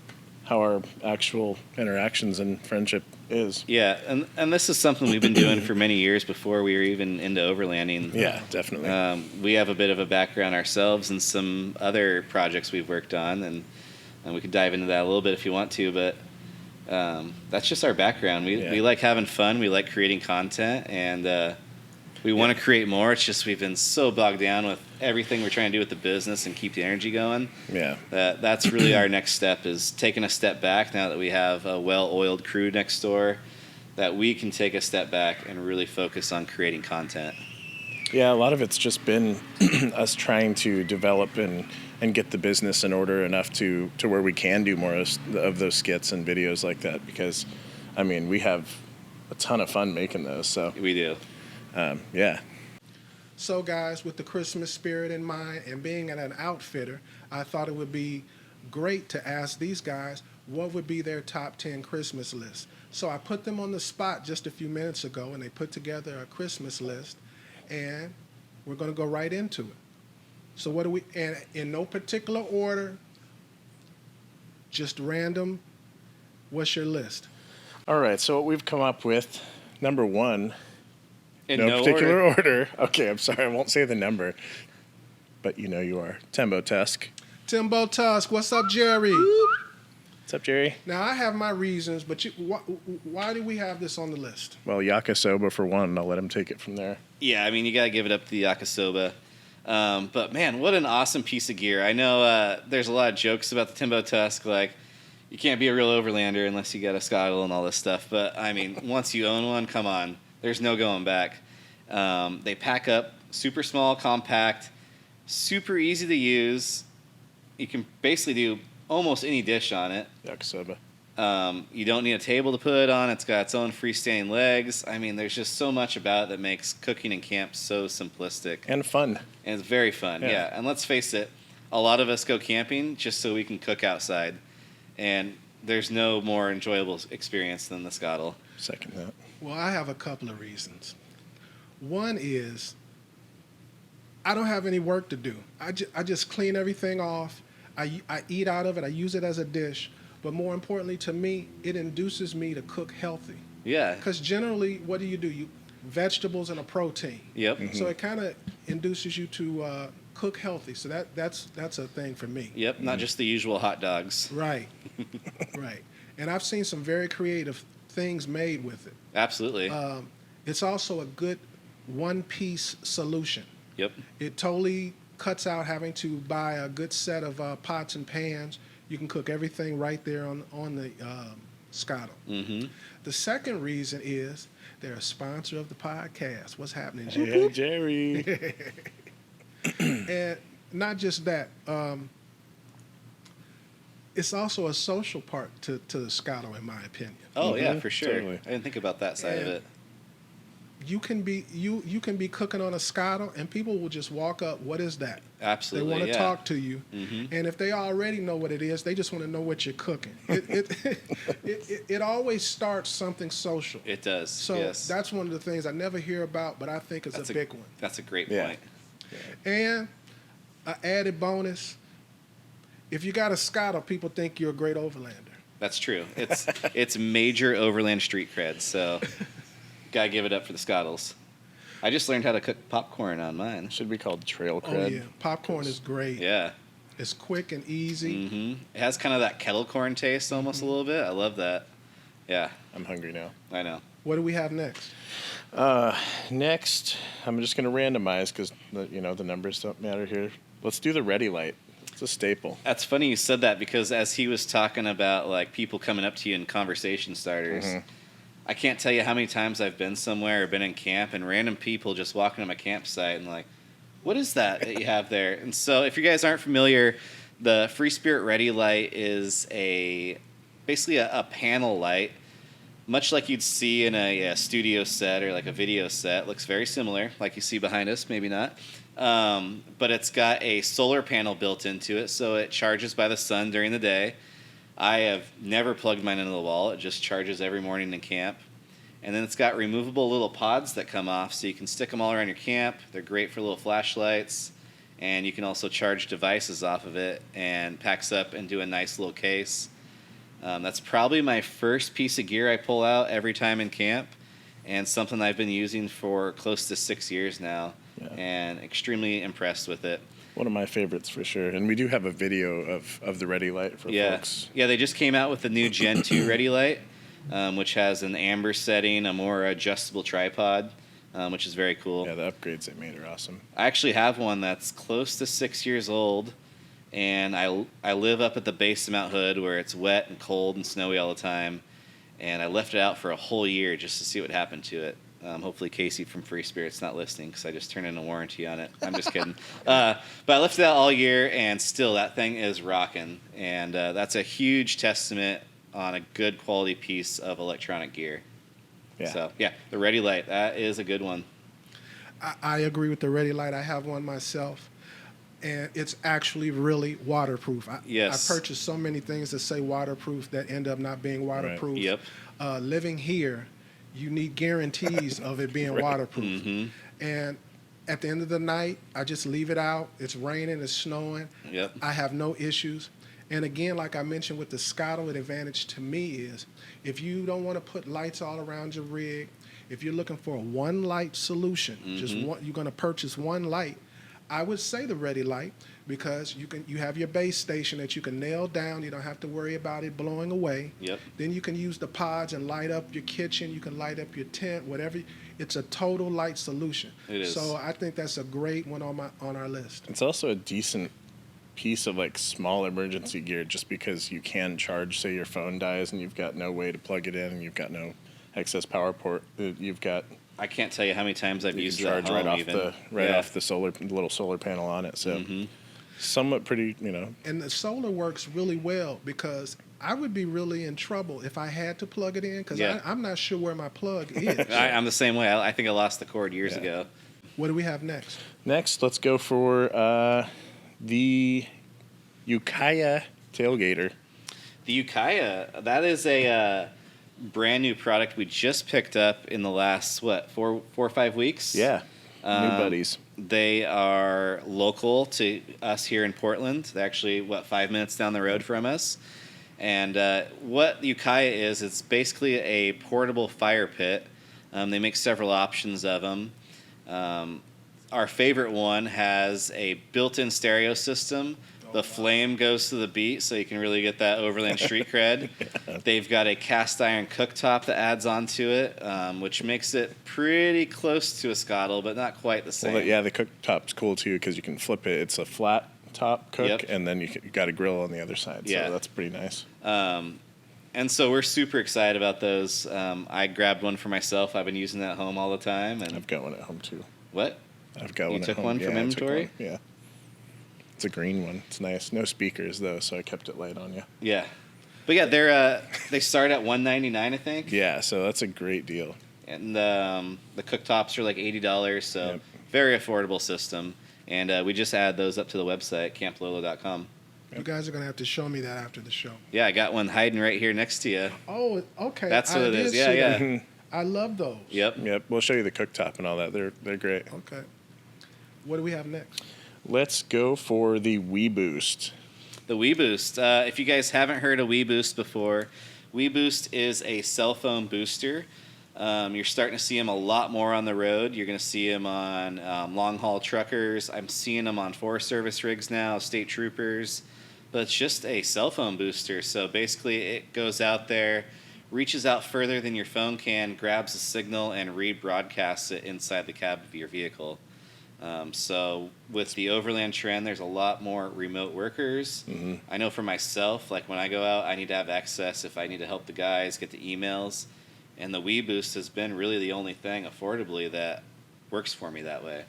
how our actual interactions and friendship is. Yeah, and this is something we've been doing for many years before we were even into overlanding. Yeah, definitely. We have a bit of a background ourselves and some other projects we've worked on, and we could dive into that a little bit if you want to, but that's just our background. We like having fun, we like creating content, and we want to create more. It's just we've been so bogged down with everything we're trying to do with the business and keep the energy going. Yeah. That's really our next step, is taking a step back now that we have a well-oiled crew next door, that we can take a step back and really focus on creating content. Yeah, a lot of it's just been us trying to develop and get the business in order enough to where we can do more of those skits and videos like that, because, I mean, we have a ton of fun making those. So We do. yeah. So, guys, with the Christmas spirit in mind and being an outfitter, I thought it would be great to ask these guys what would be their top 10 Christmas list. So I put them on the spot just a few minutes ago, and they put together a Christmas list, and we're going to go right into it. So what do we, and in no particular order, just random, what's your list? All right, so what we've come up with, number one, In no particular order. order. Okay, I'm sorry, I won't say the number, but you know you are. Timbo Tusk. Timbo Tusk, what's up, Jerry? What's up, Jerry? Now, I have my reasons, but why do we have this on the list? Well, Yakisoba for one. I'll let him take it from there. Yeah, I mean, you got to give it up to the Yakisoba. But, man, what an awesome piece of gear. I know there's a lot of jokes about the Timbo Tusk, like, you can't be a real overlander unless you got a Scottle and all this stuff. But, I mean, once you own one, come on. There's no going back. They pack up super small, compact, super easy to use. You can basically do almost any dish on it. Yakisoba. You don't need a table to put it on. It's got its own freestanding legs. I mean, there's just so much about it that makes cooking in camp so simplistic. And fun. And it's very fun, yeah. And let's face it, a lot of us go camping just so we can cook outside. And there's no more enjoyable experience than the Scottle. Second that. Well, I have a couple of reasons. One is I don't have any work to do. I just clean everything off. I eat out of it. I use it as a dish. But more importantly to me, it induces me to cook healthy. Yeah. Because generally, what do? You vegetables and a protein. Yep. So it kind of induces you to cook healthy. So that's a thing for me. Yep, not just the usual hot dogs. Right. Right. And I've seen some very creative things made with it. Absolutely. It's also a good one-piece solution. Yep. It totally cuts out having to buy a good set of pots and pans. You can cook everything right there on the Scottle. Mm-hmm. The second reason is they're a sponsor of the podcast. What's happening, Hey, Jerry. And not just that, it's also a social part to the Scottle, in my opinion. Oh, yeah, Mhm, for sure. totally. I didn't think about that side of And it. You can be cooking on a Scottle, and people will just walk up. What is that? Absolutely, They want to yeah. talk to you, Mhm. and if they already know what it is, they just want to know what you're cooking. It always starts something social. It does, So yes. that's one of the things I never hear about, but I think it's That's a big one. That's a great Yeah. point. And an added bonus: if you got a Scottle, people think you're a great overlander. That's true. It's major overland street cred, so gotta give it up for the Scottles. I just learned how to cook popcorn on mine. Should be called trail Oh cred. yeah, popcorn is great. Yeah. It's quick and easy. Hmm. It has kind of that kettle corn taste almost a little bit. I love that. Yeah, I'm hungry now. I know. What do we have next? Next, I'm just going to randomize because the numbers don't matter here. Let's do the Ready Light. It's a staple. That's funny you said that, because as he was talking about like people coming up to you and conversation starters, I can't tell you how many times I've been somewhere or been in camp and random people just walking to my campsite and like, what is that you have there? And so if you guys aren't familiar, the Free Spirit Ready Light is basically a panel light, much like you'd see in a studio set or like a video set. Looks very similar, like you see behind us, maybe not. But it's got a solar panel built into it, so it charges by the sun during the day. I have never plugged mine into the wall. It just charges every morning in camp. And then it's got removable little pods that come off, so you can stick them all around your camp. They're great for little flashlights, and you can also charge devices off of it, and packs up into a nice little case. That's probably my first piece of gear I pull out every time in camp, and something I've been using for close to 6 years now, and extremely impressed with it. One of my favorites for sure. And we do have a video of the Ready Light for folks. Yeah, they just came out with the new Gen 2 Ready Light, which has an amber setting, a more adjustable tripod, which is very cool. Yeah, the upgrades they made are awesome. I actually have one that's close to 6 years old, and I live up at the base of Mount Hood where it's wet and cold and snowy all the time, and I left it out for a whole year just to see what happened to it. Hopefully Casey from Free Spirit's not listening because I just turned in a warranty on it. I'm just kidding. But I left it out all year, and still that thing is rocking, and that's a huge testament on a good quality piece of electronic gear. Yeah. So, yeah, the Ready Light, that is a good one. I agree with the Ready Light. I have one myself, and it's actually really waterproof. Yes. I purchased so many things that say waterproof that end up not being waterproof. Right. Yep. Living here, you need guarantees of it being waterproof. Mm-hmm. And at the end of the night, I just leave it out. It's raining, it's snowing. Yep. I have no issues. And again, like I mentioned with the Scotto, the advantage to me is if you don't want to put lights all around your rig, if you're looking for a one light solution, just one, you're going to purchase one light, I would say the Ready Light, because you have your base station that you can nail down. You don't have to worry about it blowing away. Yep. Then you can use the pods and light up your kitchen. You can light up your tent, whatever. It's a total light solution. It is. So I think that's a great one on our list. It's also a decent piece of like small emergency gear, just because you can charge, say your phone dies and you've got no way to plug it in and you've got no excess power port. You've got I can't tell you how many times I've you used can that charge home right off even. off the little solar panel on it. So somewhat pretty, And the solar works really well because I would be really in trouble if I had to plug it in because Yeah. I'm not sure where my plug is. I'm the same way. I think I lost the cord years Yeah. ago. What do we have next? Next, let's go for the Ukiah Tailgater. The Ukiah, that is a brand new product we just picked up in the last, 4 or 5 weeks? Yeah, new buddies. They are local to us here in Portland. They're actually, 5 minutes down the road from us. And what the Ukiah is, it's basically a portable fire pit. They make several options of them. Our favorite one has a built-in stereo system. The flame goes to the beat, so you can really get that overland street cred. They've got a cast iron cooktop that adds onto it, which makes it pretty close to a Scottle, but not quite the same. Well, yeah, the cooktop's cool too because you can flip it. It's a flat top cook, Yep. and then you got a grill on the other side. Yeah. So that's pretty nice. And so we're super excited about those. I grabbed one for myself. I've been using that at home all the time. And I've got one at home too. what? I've got You one took at home. one from Yeah, I took inventory? one. Yeah. It's a green one. It's nice. No speakers though, so I kept it light on you. Yeah. But yeah, they're they start at $199, I think. Yeah, so that's a great deal. And the cooktops are like $80, so Yep. very affordable system. And we just add those up to the website, camplolo.com. You guys are going to have to show me that after the show. Yeah, I got one hiding right here next to you. Oh, okay. That's what I it is. did Yeah, see yeah. that. I love those. Yep. Yep, we'll show you the cooktop and all that. They're great. Okay. What do we have next? Let's go for the WeBoost. The WeBoost. If you guys haven't heard of WeBoost before, WeBoost is a cell phone booster. You're starting to see them a lot more on the road. You're going to see them on long haul truckers. I'm seeing them on Forest Service rigs now, state troopers. But it's just a cell phone booster. So basically, it goes out there, reaches out further than your phone can, grabs a signal, and rebroadcasts it inside the cab of your vehicle. So with the overland trend, there's a lot more remote workers. Mm-hmm. I know for myself, like when I go out, I need to have access if I need to help the guys get the emails. And the WeBoost has been really the only thing affordably that works for me that way.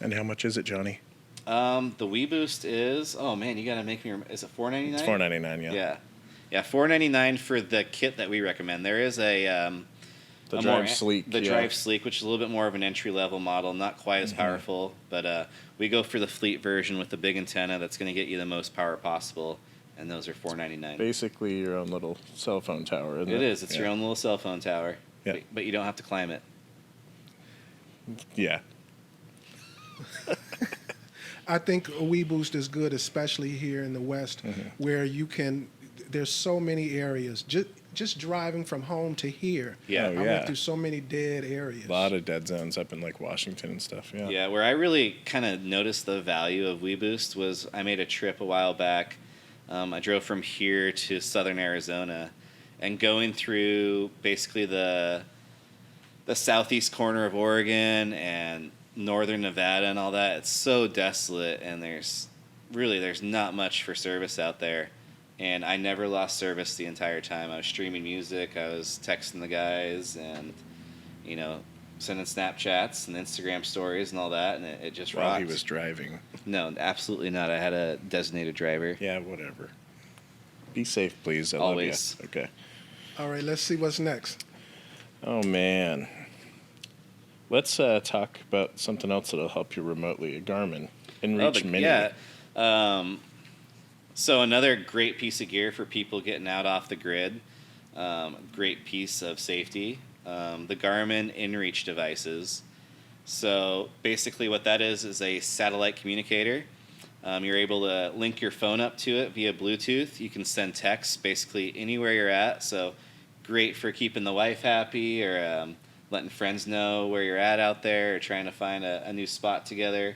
And how much is it, Johnny? The WeBoost is, oh man, you got to make me remember. Is it $4.99? It's $4.99. Yeah. Yeah, $4.99 for the kit that we recommend. There is a The a Drive more- Sleek. The yeah. Drive Sleek, which is a little bit more of an entry level model, not quite as powerful, but we go for the Fleet version with the big antenna that's going to get you the most power possible. and those are $4.99. Basically, your own little cell phone tower, isn't it? It is. It's Yeah. your own little cell phone tower, Yeah. but you don't have to climb it. Yeah. I think WeBoost is good, especially here in the West, where you can. There's so many areas. Just driving from home to here. Yeah. Oh, I yeah. went through so many dead areas. A lot of dead zones up in like Washington and stuff. Yeah. Yeah, where I really kind of noticed the value of WeBoost was I made a trip a while back. I drove from here to southern Arizona, and going through basically the southeast corner of Oregon and northern Nevada and all that. It's so desolate, and there's not much for service out there. And I never lost service the entire time. I was streaming music, I was texting the guys, and sending Snapchats and Instagram stories and all that, and it just While rocked. he was driving. No, absolutely not. I had a designated driver. Yeah, whatever. Be safe, please. I Always. love you. Okay. All right, let's see what's next. Oh, man. Let's talk about something else that'll help you remotely. A Garmin InReach Mini. Yeah. So another great piece of gear for people getting out off the grid. Great piece of safety. The Garmin InReach devices. So basically what that is a satellite communicator. You're able to link your phone up to it via Bluetooth. You can send texts basically anywhere you're at. So great for keeping the wife happy, or letting friends know where you're at out there, or trying to find a new spot together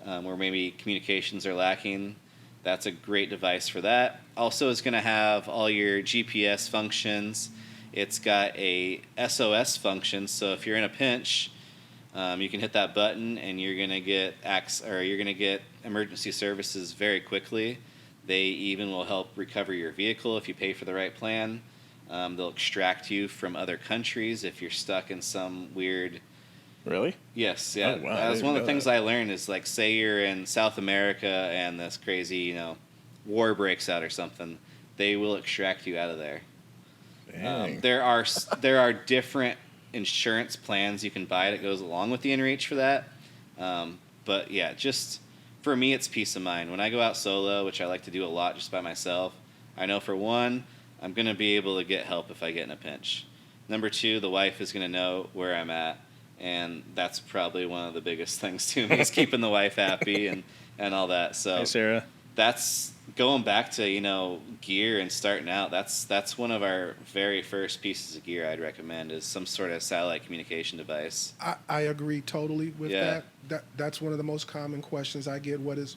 where maybe communications are lacking. That's a great device for that. Also, it's going to have all your GPS functions. It's got a SOS function, so if you're in a pinch, you can hit that button and you're going to get emergency services very quickly. They even will help recover your vehicle if you pay for the right plan. They'll extract you from other countries if you're stuck in some weird. Really? Yes, yeah. Oh, wow, I That was didn't one of know the things that. I learned is, like, say you're in South America and this crazy, war breaks out or something, they will extract you out of there. Dang. There are different insurance plans you can buy that goes along with the InReach for that. But yeah, just for me, it's peace of mind. When I go out solo, which I like to do a lot just by myself, I know for one, I'm going to be able to get help if I get in a pinch. Number two, the wife is going to know where I'm at. And that's probably one of the biggest things to me is keeping the wife happy and all that. So Hey, Sarah. that's going back to gear and starting out. That's one of our very first pieces of gear I'd recommend is some sort of satellite communication device. I agree totally with Yeah. that. That's one of the most common questions I get. What is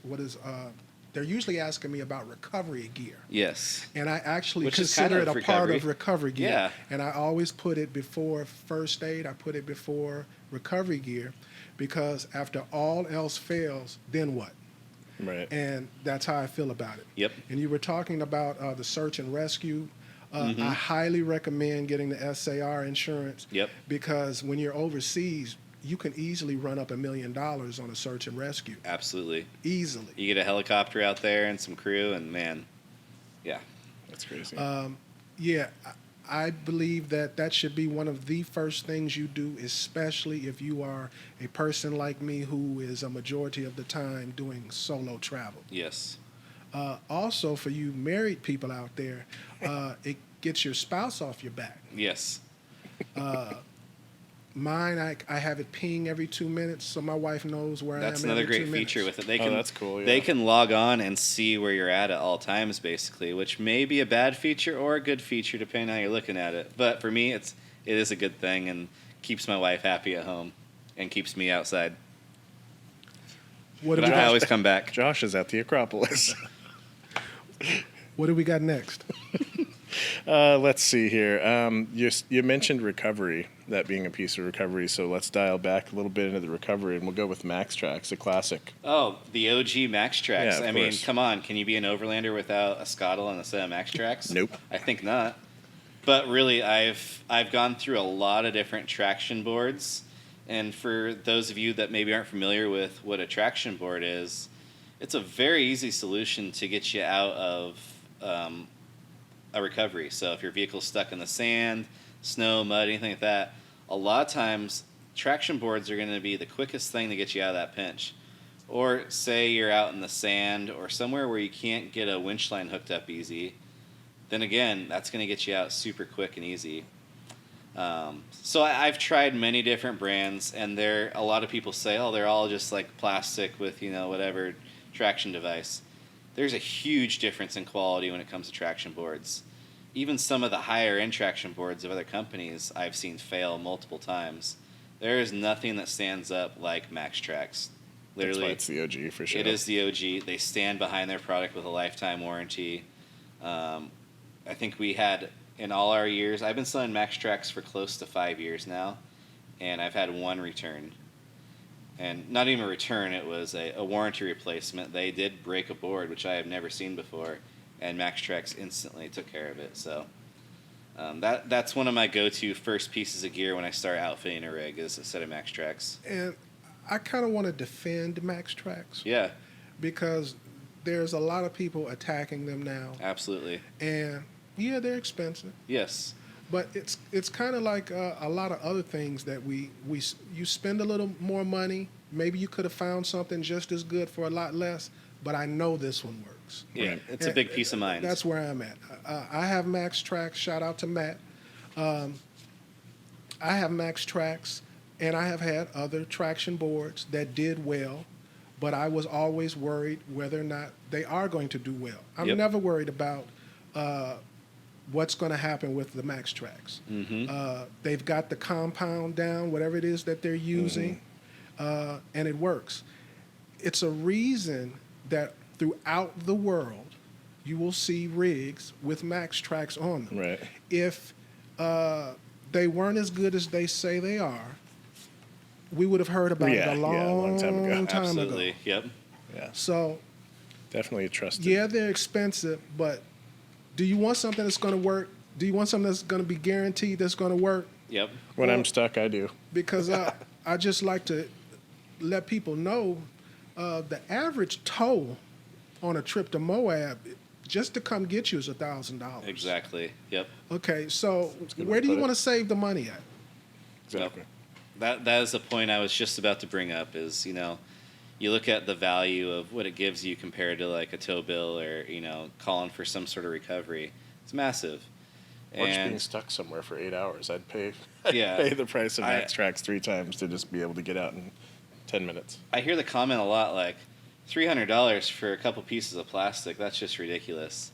they're usually asking me about recovery gear. Yes. And I actually Which is consider kind of it a part recovery. of recovery gear. Yeah. And I always put it before first aid. I put it before recovery gear because after all else fails, then what? Right. And that's how I feel about it. Yep. And you were talking about the search and rescue. I highly recommend getting the SAR insurance. Yep. Because when you're overseas, you can easily run up $1 million on a search and rescue. Absolutely. Easily. You get a helicopter out there and some crew, and man, yeah. That's crazy. Yeah, I believe that should be one of the first things you do, especially if you are a person like me who is a majority of the time doing solo travel. Yes. Also, for you married people out there, it gets your spouse off your back. Yes. Mine, I have it ping every 2 minutes, so my wife knows where That's I am another every great 2 feature minutes. with it. They Oh, can that's cool, yeah. They can log on and see where you're at all times, basically, which may be a bad feature or a good feature depending on how you're looking at it. But for me, it is a good thing and keeps my wife happy at home and keeps me outside. What do But we I got? always come back. Josh is at the Acropolis. What do we got next? Let's see here. You mentioned recovery, that being a piece of recovery. So let's dial back a little bit into the recovery, and we'll go with MaxTrax, a classic. Oh, the OG Max Tracks. Yeah, of I mean, course. come on. Can you be an overlander without a Scottle and a set of Max Tracks? Nope. I think not. But really, I've gone through a lot of different traction boards. And for those of you that maybe aren't familiar with what a traction board is, it's a very easy solution to get you out of a recovery. So if your vehicle's stuck in the sand, snow, mud, anything like that, a lot of times traction boards are going to be the quickest thing to get you out of that pinch. Or say you're out in the sand or somewhere where you can't get a winch line hooked up easy, then again, that's going to get you out super quick and easy. So I've tried many different brands, and a lot of people say, oh, they're all just like plastic with, whatever traction device. There's a huge difference in quality when it comes to traction boards. Even some of the higher end traction boards of other companies I've seen fail multiple times. There is nothing that stands up like MaxTrax. Literally, That's why it's the OG for sure. it is the OG. They stand behind their product with a lifetime warranty. I think we had, in all our years, I've been selling MaxTrax for close to 5 years now, and I've had one return. And not even a return, it was a warranty replacement. They did break a board, which I have never seen before, and MaxTrax instantly took care of it. So that's one of my go-to first pieces of gear when I start outfitting a rig is a set of MaxTrax. And I kind of want to defend MaxTrax Yeah, because there's a lot of people attacking them now. absolutely. And yeah, they're expensive, Yes. but it's kind of like a lot of other things that you spend a little more money. Maybe you could have found something just as good for a lot less, but I know this one works. Yeah, Right. it's a big piece of mind. That's where I'm at. I have MaxTrax. Shout out to Matt. I have MaxTrax, and I have had other traction boards that did well, but I was always worried whether or not they are going to do well. I'm Yep. never worried about what's going to happen with the MaxTrax. They've got the compound down, whatever it is that they're using, and it works. It's a reason that throughout the world you will see rigs with MaxTrax on them. Right. If they weren't as good as they say they are, we would have heard about it a long time ago. Absolutely. ago. Yep. Yeah. So, Definitely a trusted. yeah, they're expensive, but do you want something that's going to work? Do you want something that's going to be guaranteed that's going to work? Yep. When I'm stuck, I do. Because I just like to let people know the average toll on a trip to Moab just to come get you is $1,000. Exactly. Yep. Okay, so a good way where to do you put it. want to save the money at? Exactly. That is the point I was just about to bring up is, you look at the value of what it gives you compared to like a tow bill or, calling for some sort of recovery. It's massive. Or just And being stuck somewhere for 8 hours. I'd pay Yeah. pay the price of I- MaxTrax 3 times to just be able to get out in 10 minutes. I hear the comment a lot like $300 for a couple pieces of plastic. That's just ridiculous.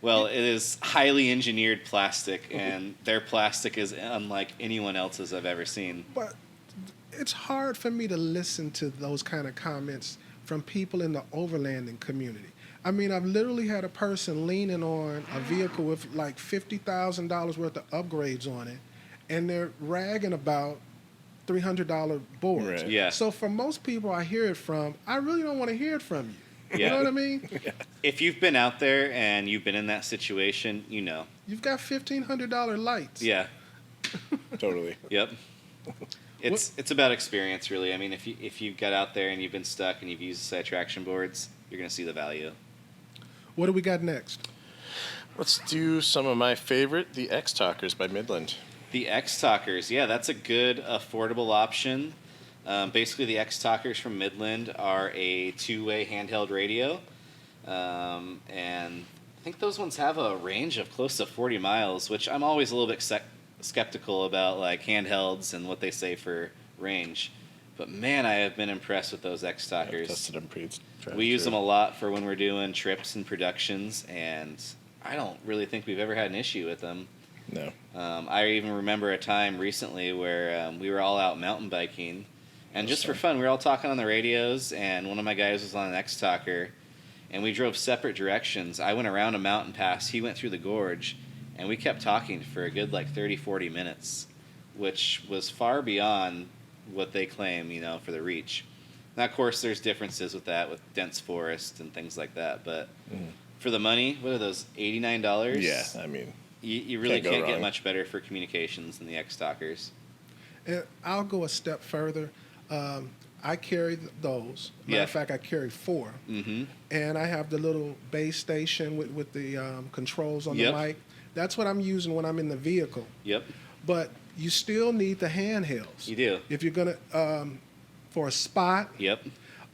Well, it is highly engineered plastic, and their plastic is unlike anyone else's I've ever seen. But it's hard for me to listen to those kind of comments from people in the overlanding community. I mean, I've literally had a person leaning on a vehicle with like $50,000 worth of upgrades on it, and they're ragging about $300 boards. Right. Yeah. So for most people I hear it from, I really don't want to hear it from you. You Yeah. know what I mean? If you've been out there and you've been in that situation, you know. You've got $1,500 lights. Yeah. Totally. Yep. It's about experience, really. I mean, if you've got out there and you've been stuck and you've used side traction boards, you're going to see the value. What do we got next? Let's do some of my favorite, the X-Talkers by Midland. The X-Talkers, yeah, that's a good, affordable option. Basically, the X-Talkers from Midland are a two-way handheld radio. And I think those ones have a range of close to 40 miles, which I'm always a little bit skeptical about, like, handhelds and what they say for range. But, man, I have been impressed with those I've X-Talkers. tested them pretty. We use them a lot for when we're doing trips and productions, and I don't really think we've ever had an issue with them. No. I even remember a time recently where we were all out mountain biking, and just for fun, we were all talking on the radios, and one of my guys was on an X-Talker, and we drove separate directions. I went around a mountain pass, he went through the gorge, and we kept talking for a good like 30, 40 minutes, which was far beyond what they claim, for the reach. Now, of course, there's differences with that, with dense forest and things like that, but for the money, what are those, $89? Yeah, I mean, You really Can't go can't get wrong. much better for communications than the X-Talkers. And I'll go a step further. I carry those. Matter Yeah. of fact, I carry 4. Mm-hmm. And I have the little base station with the controls on Yep. the mic. That's what I'm using when I'm in the vehicle. Yep. But you still need the handhelds. You do. If you're going to, for a spot, Yep.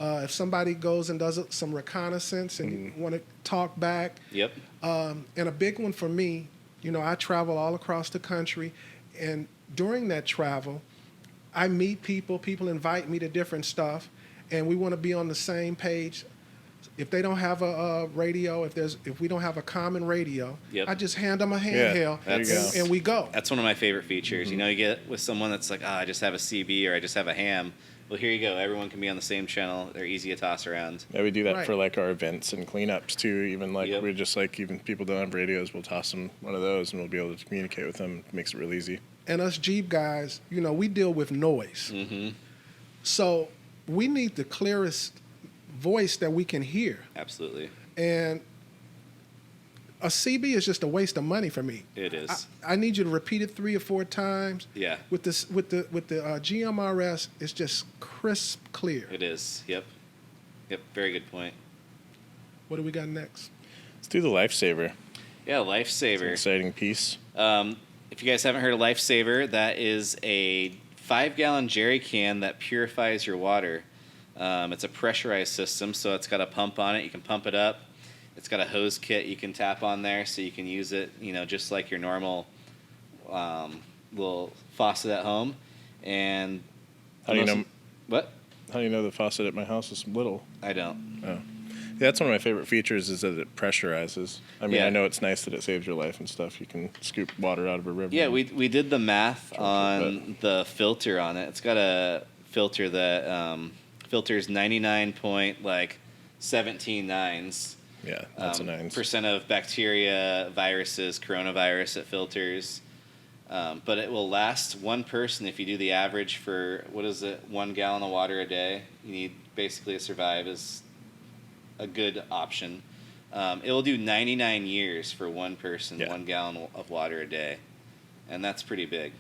If somebody goes and does some reconnaissance and you want to talk back. Yep. And a big one for me, I travel all across the country, and during that travel, I meet people. People invite me to different stuff, and we want to be on the same page. If they don't have a radio, if we don't have a common radio, Yep. I just hand them a handheld, there you go. and we go. That's one of my favorite features. You get with someone that's like, I just have a CB or I just have a ham. Well, here you go. Everyone can be on the same channel. They're easy to toss around. Yeah, we do that Right. for like our events and cleanups too. Even like Yep. we're just like, even people don't have radios, we'll toss them one of those and we'll be able to communicate with them. It makes it real easy. And us Jeep guys, we deal with noise. Mm-hmm. So we need the clearest voice that we can hear. Absolutely. And a CB is just a waste of money for me. It is. I need you to repeat it 3 or 4 times. Yeah. With the GMRS, it's just crisp, clear. It is. Yep. Very good point. What do we got next? Let's do the Lifesaver. Yeah, It's an Lifesaver. exciting piece. If you guys haven't heard of Lifesaver, that is a 5-gallon jerry can that purifies your water. It's a pressurized system, so it's got a pump on it. You can pump it up. It's got a hose kit you can tap on there, so you can use it, just like your normal little faucet at home. And How do you know? What? How do you know the faucet at my house is little? I don't. Oh. Yeah, that's one of my favorite features is that it pressurizes. I mean, Yeah. I know it's nice that it saves your life and stuff. You can scoop water out of a river. Yeah, we did the math Sure, on the filter on it. It's got a filter that filters 99.17 nines. Yeah, that's a nines. Percent of bacteria, viruses, coronavirus it filters. But it will last one person if you do the average for, 1 gallon of water a day. You need basically to survive is a good option. It will do 99 years for one person, Yeah. 1 gallon of water a day. And that's pretty big.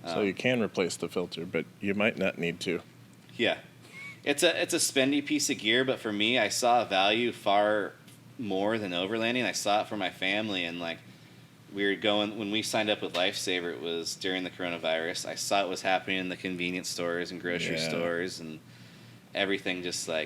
So you can replace the filter, but you might not need to. Yeah. It's a spendy piece of gear, but for me, I saw a value far more than overlanding. I saw it for my family, and we were going when we signed up with Lifesaver. It was during the coronavirus. I saw it was happening in the convenience stores and grocery Yeah. stores and everything. Just Yeah,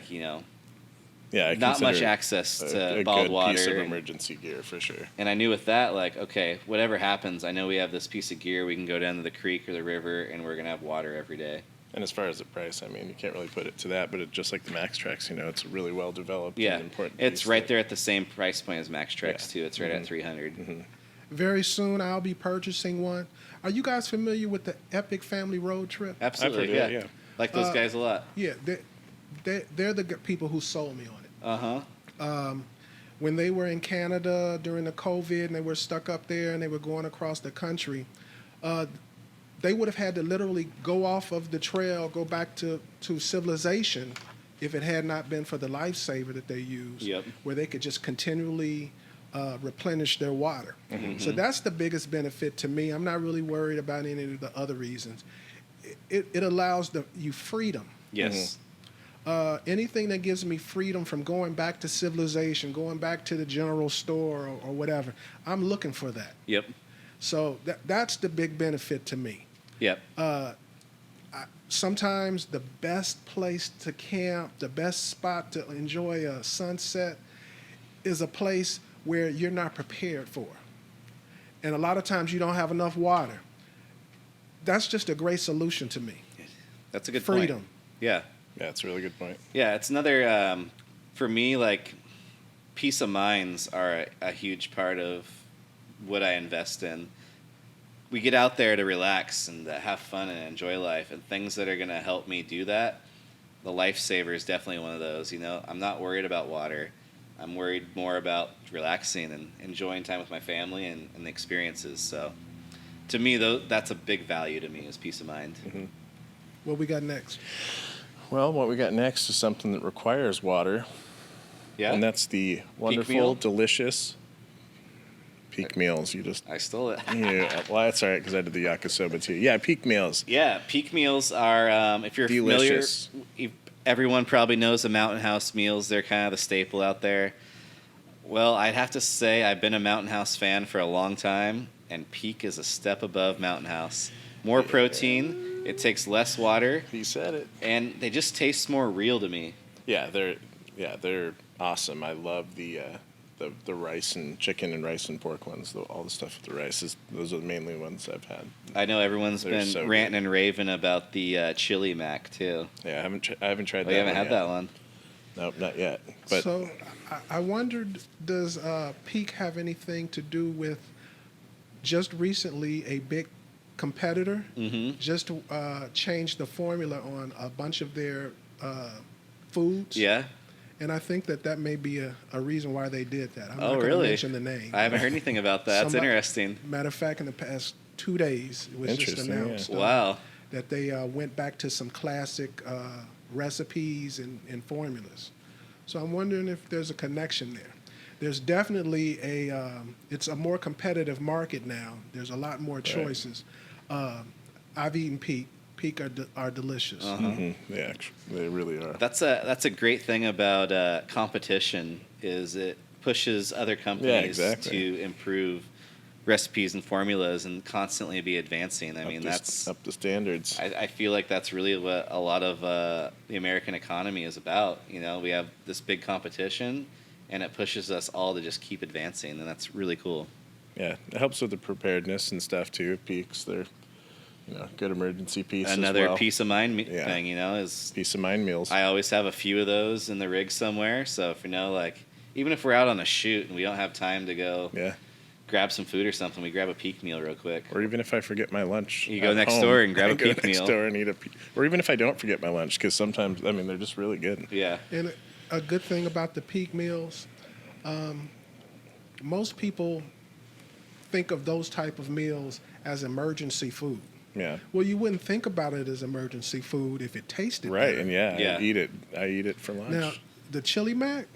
I not much consider it access to a bottled good water. piece of and- emergency gear for sure. And I knew with that, okay, whatever happens, I know we have this piece of gear. We can go down to the creek or the river, and we're gonna have water every day. And as far as the price, I mean, you can't really put it to that, but it just like the Max Trex, it's a really well developed Yeah, and important. it's piece right that- there at the same price point as Max Trex Yeah. too. It's right at 300. Very soon, I'll be purchasing one. Are you guys familiar with the Epic Family Road Trip? Absolutely, I've heard yeah. of it, Like those guys a lot. Yeah, they're the people who sold me on it. Uh-huh. When they were in Canada during the COVID and they were stuck up there and they were going across the country, they would have had to literally go off of the trail, go back to civilization if it had not been for the Lifesaver that they used, Yep. where they could just continually replenish their water. So that's the biggest benefit to me. I'm not really worried about any of the other reasons. It allows you freedom. Yes. Anything that gives me freedom from going back to civilization, going back to the general store or whatever, I'm looking for that. Yep. So that's the big benefit to me. Yep. Sometimes the best place to camp, the best spot to enjoy a sunset is a place where you're not prepared for. And a lot of times you don't have enough water. That's just a great solution to me. That's a good Freedom. point. Yeah. Yeah, it's a really good point. Yeah, it's another, for me, peace of minds are a huge part of what I invest in. We get out there to relax and to have fun and enjoy life, and things that are going to help me do that. The Lifesaver is definitely one of those. I'm not worried about water. I'm worried more about relaxing and enjoying time with my family and the experiences. So, to me, that's a big value to me is peace of mind. Mm-hmm. What we got next? Well, what we got next is something that requires water, Yeah, and that's the wonderful, meal? delicious Peak Meals. You just I stole it. yeah, well, that's all right because I did the yakisoba too. Yeah, Peak Meals. Yeah, Peak Meals are, if you're Delicious. familiar, everyone probably knows the Mountain House meals. They're kind of the staple out there. Well, I'd have to say I've been a Mountain House fan for a long time, and Peak is a step above Mountain House. More protein, it takes less water, He said it. and they just taste more real to me. Yeah, they're awesome. I love the rice and chicken and rice and pork ones. All the stuff with the rice those are the mainly ones I've had. I know everyone's They're been so ranting good. and raving about the chili mac too. Yeah, I haven't tried Oh, that. you haven't one had yet. that one. Nope, not yet. But So I wondered, does Peak have anything to do with just recently a big competitor just changed the formula on a bunch of their foods? Yeah. And I think that may be a reason why they did that. I'm Oh, not going to really? mention the name. I haven't heard anything about that. That's Somebody- interesting. Matter of fact, in the past 2 days, it was just Interesting, yeah. announced Wow. that they went back to some classic recipes and formulas. So I'm wondering if there's a connection there. There's definitely it's a more competitive market now. There's a lot more choices. I've eaten Peak. Peak are delicious. yeah, they really are. That's a great thing about competition is it pushes other companies exactly. to improve recipes and formulas and constantly be advancing. I mean, Up to- that's up to standards. I feel like that's really what a lot of the American economy is about. You know, we have this big competition, and it pushes us all to just keep advancing, and that's really cool. Yeah, it helps with the preparedness and stuff too. Peaks, they're good emergency piece. Another as well. peace of mind Yeah. thing, you know, is Peace of mind meals. I always have a few of those in the rig somewhere. So if like even if we're out on a shoot and we don't have time to go yeah. grab some food or something, we grab a Peak meal real quick. Or even if I forget my lunch, You go at next home, door and grab I a go Peak next meal. door and eat a Peak. Or even if I don't forget my lunch, because sometimes they're just really good. Yeah. And a good thing about the Peak meals, most people think of those type of meals as emergency food. Yeah. Well, you wouldn't think about it as emergency food if it tasted Right, better. and yeah, Yeah. I eat it for lunch. Now, the chili mac,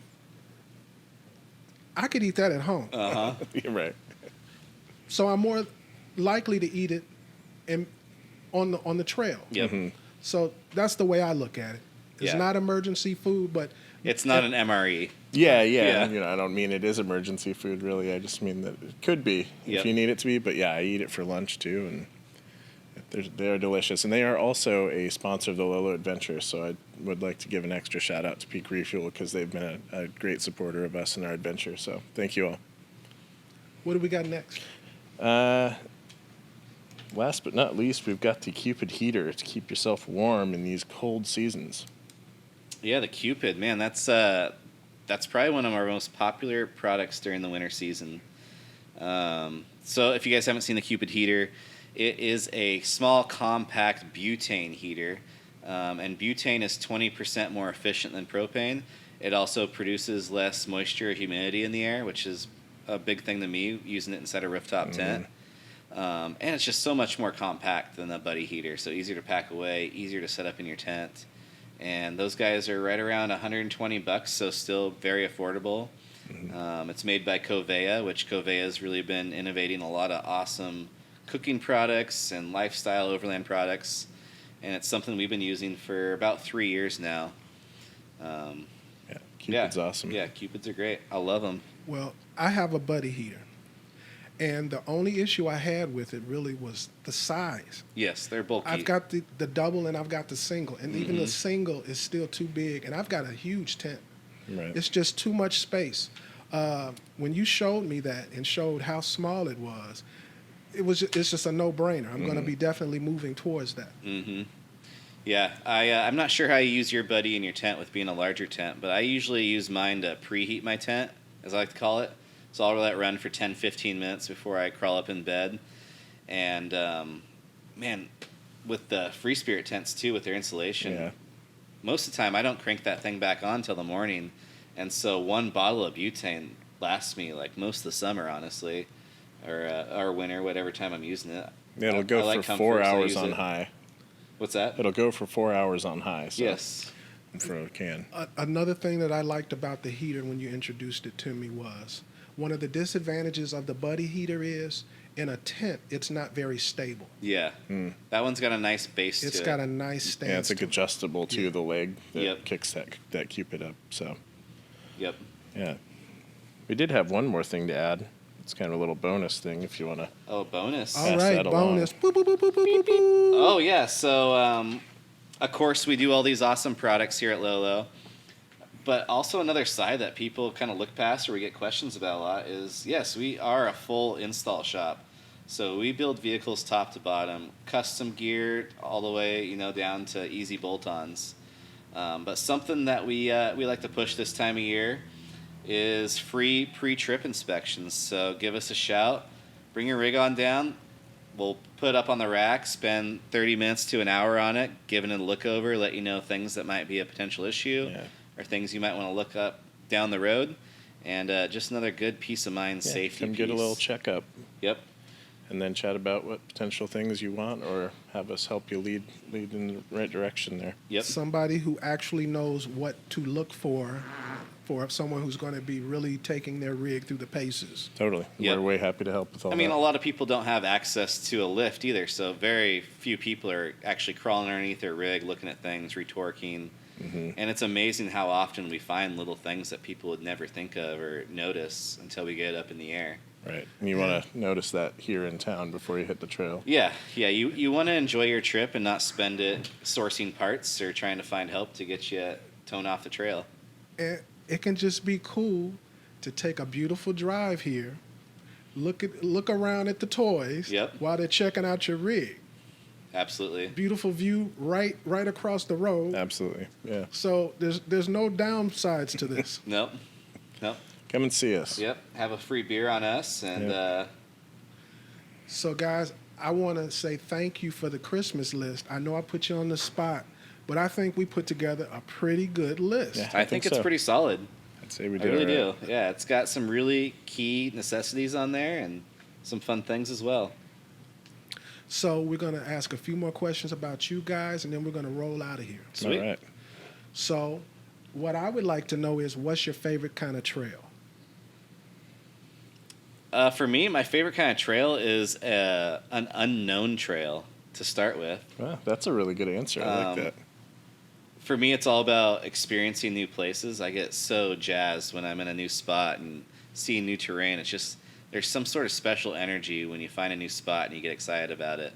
I could eat that at home. You're right. So I'm more likely to eat it on the trail. Yep. So that's the way I look at it. It's Yeah. not emergency food, but It's not an MRE. Yeah. Yeah. I don't mean it is emergency food, really. I just mean that it could be Yep. if you need it to be. But yeah, I eat it for lunch too, and they're delicious. And they are also a sponsor of the Lolo Adventure, so I would like to give an extra shout out to Peak Refuel because they've been a great supporter of us in our adventure. So thank you all. what do we got next? Last but not least, we've got the Cupid heater to keep yourself warm in these cold seasons. Yeah, the Cupid, man, that's probably one of our most popular products during the winter season. So if you guys haven't seen the Cupid heater, it is a small, compact butane heater, and butane is 20% more efficient than propane. It also produces less moisture or humidity in the air, which is a big thing to me, using it inside a rooftop tent. And it's just so much more compact than the Buddy heater, so easier to pack away, easier to set up in your tent. And those guys are right around $120, so still very affordable. It's made by Covea, which Covea has really been innovating a lot of awesome cooking products and lifestyle overland products. And it's something we've been using for about 3 years now. Yeah, Cupid's awesome. Yeah, Cupids are great. I love them. Well, I have a Buddy heater, and the only issue I had with it really was the size. Yes, they're bulky. I've got the double and I've got the single, and even the single is still too big, and I've got a huge tent. Right. It's just too much space. When you showed me that and showed how small it was, it's just a no-brainer. I'm going to be definitely moving towards that. Yeah, I'm not sure how you use your Buddy in your tent with being a larger tent, but I usually use mine to preheat my tent, as I like to call it. So I'll let it run for 10, 15 minutes before I crawl up in bed. And, man, with the Free Spirit tents, too, with their insulation, Yeah. most of the time I don't crank that thing back on till the morning. And so one bottle of butane lasts me, like, most of the summer, honestly, or winter, whatever time I'm using it. Yeah, it'll I go like for comfort, 4 so I hours use on it. high. What's that? It'll go for 4 hours on high. So Yes. For a can. Another thing that I liked about the heater when you introduced it to me was one of the disadvantages of the Buddy heater is in a tent, it's not very stable. Yeah. That one's got a nice base It's to got it. a nice stance. Yeah, it's like to it. adjustable to the leg that Yep. kicks that Cupid up. So Yep. yeah, we did have one more thing to add. It's kind of a little bonus thing if you want to. Oh, bonus. All Pass right, that along. bonus. Boop, boop, boop, boop, boop, boop, boop. Oh, yeah. So, of course, we do all these awesome products here at Lolo. But also another side that people kind of look past or we get questions about a lot is, yes, we are a full install shop. So we build vehicles top to bottom, custom geared all the way, down to easy bolt-ons. But something that we like to push this time of year is free pre-trip inspections. So give us a shout, bring your rig on down. We'll put it up on the rack, spend 30 minutes to an hour on it, giving it a look over, let you know things that might be a potential issue or things you might want to look up down the road. And just another good peace of mind safety come piece. get a little checkup. Yep. And then chat about what potential things you want, or have us help you lead in the right direction there. Yep. Somebody who actually knows what to look for someone who's going to be really taking their rig through the paces. Totally. Yep. We're way happy to help with all that. I mean, a lot of people don't have access to a lift either, so very few people are actually crawling underneath their rig, looking at things, retorquing. Mm-hmm. And it's amazing how often we find little things that people would never think of or notice until we get up in the air. Right. And you want to notice that here in town before you hit the trail. Yeah. You want to enjoy your trip and not spend it sourcing parts or trying to find help to get you towed off the trail. And it can just be cool to take a beautiful drive here, look around at the toys while they're checking out your rig. Absolutely. Beautiful view right across the road. Absolutely. Yeah. So there's no downsides to this. Nope. Come and see us. Yep. Have a free beer on us. And So, guys, I want to say thank you for the Christmas list. I know I put you on the spot, but I think we put together a pretty good list. Yeah. I think it's so. pretty solid. I'd say we I did really all right. do. Yeah, it's got some really key necessities on there and some fun things as well. So we're going to ask a few more questions about you guys, and then we're going to roll out of here. Sweet. All right. So what I would like to know is, what's your favorite kind of trail? For me, my favorite kind of trail is an unknown trail to start with. Well, that's a really good answer. I like that. For me, it's all about experiencing new places. I get so jazzed when I'm in a new spot and seeing new terrain. It's just, there's some sort of special energy when you find a new spot and you get excited about it.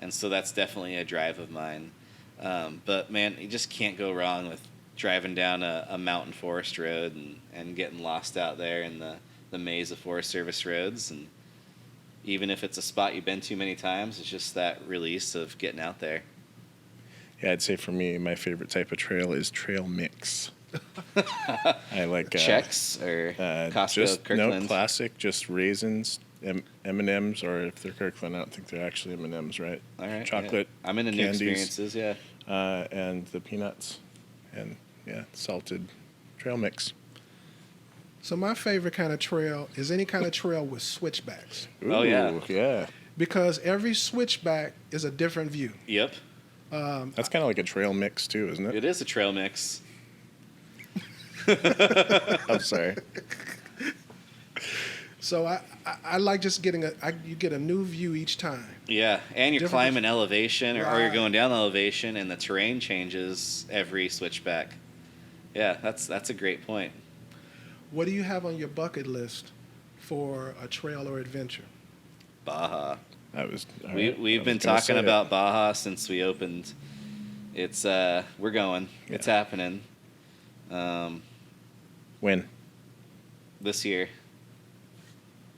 And so that's definitely a drive of mine. But man, you just can't go wrong with driving down a mountain forest road and getting lost out there in the maze of Forest Service roads. And even if it's a spot you've been to many times, it's just that release of getting out there. Yeah, I'd say for me, my favorite type of trail is trail mix. I like Checks or Costco, just Kirkland? no classic, just raisins, M&Ms, or if they're Kirkland, I don't think they're actually M&Ms, right? All right. Chocolate. Yeah. I'm into new candies, experiences, yeah. and the peanuts, and salted trail mix. So my favorite kind of trail is any kind of trail with switchbacks, Oh, yeah. Ooh, yeah. because every switchback is a different view. Yep. That's kind of like a trail mix too, isn't it? It is a trail mix. I'm sorry. So I like just getting you get a new view each time. Yeah, and you're Different- climbing elevation or you're Right. going down elevation and the terrain changes every switchback. Yeah, that's a great point. What do you have on your bucket list for a trail or adventure? Baja. We've been talking about Baja since we opened. It's we're going. It's happening. When? This year.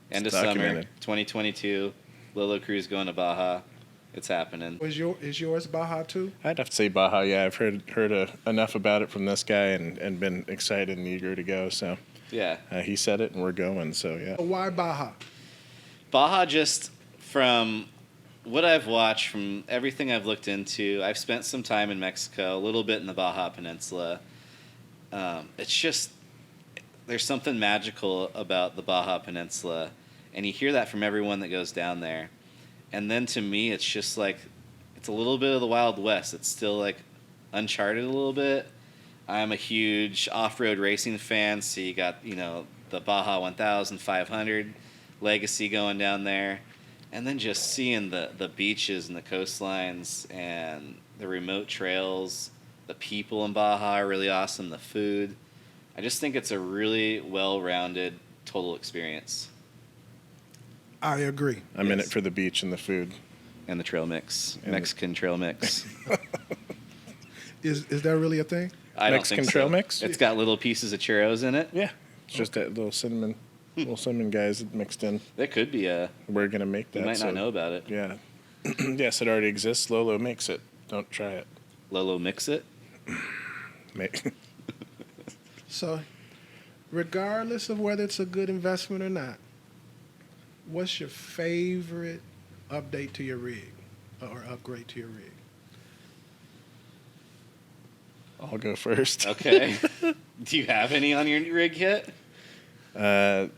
End of It's summer, documented. 2022. Lolo Cruise going to Baja. It's happening. Is yours Baja too? I'd have to say Baja. Yeah, I've heard enough about it from this guy and been excited and eager to go. So Yeah. he said it and we're going. So yeah. Why Baja? Baja, just from what I've watched, from everything I've looked into, I've spent some time in Mexico, a little bit in the Baja Peninsula. It's just, there's something magical about the Baja Peninsula, and you hear that from everyone that goes down there. And then to me, it's just like, it's a little bit of the Wild West. It's still like uncharted a little bit. I'm a huge off-road racing fan, so you got, the Baja 1500 Legacy going down there. And then just seeing the beaches and the coastlines and the remote trails. The people in Baja are really awesome. The food. I just think it's a really well-rounded total experience. I agree. I'm in Yes. it for the beach and the food. And the trail mix. And Mexican trail mix. Is that really a thing? I don't Mexican think trail so. mix? It's got little pieces of churros in it. Yeah, it's just that little cinnamon guys mixed in. That could be a. We're gonna make that. You might so- not know about it. Yeah. Yes, it already exists. Lolo makes it. Don't try it. Lolo mix it. So, regardless of whether it's a good investment or not, what's your favorite update to your rig or upgrade to your rig? I'll go first. Okay. Do you have any on your rig yet? I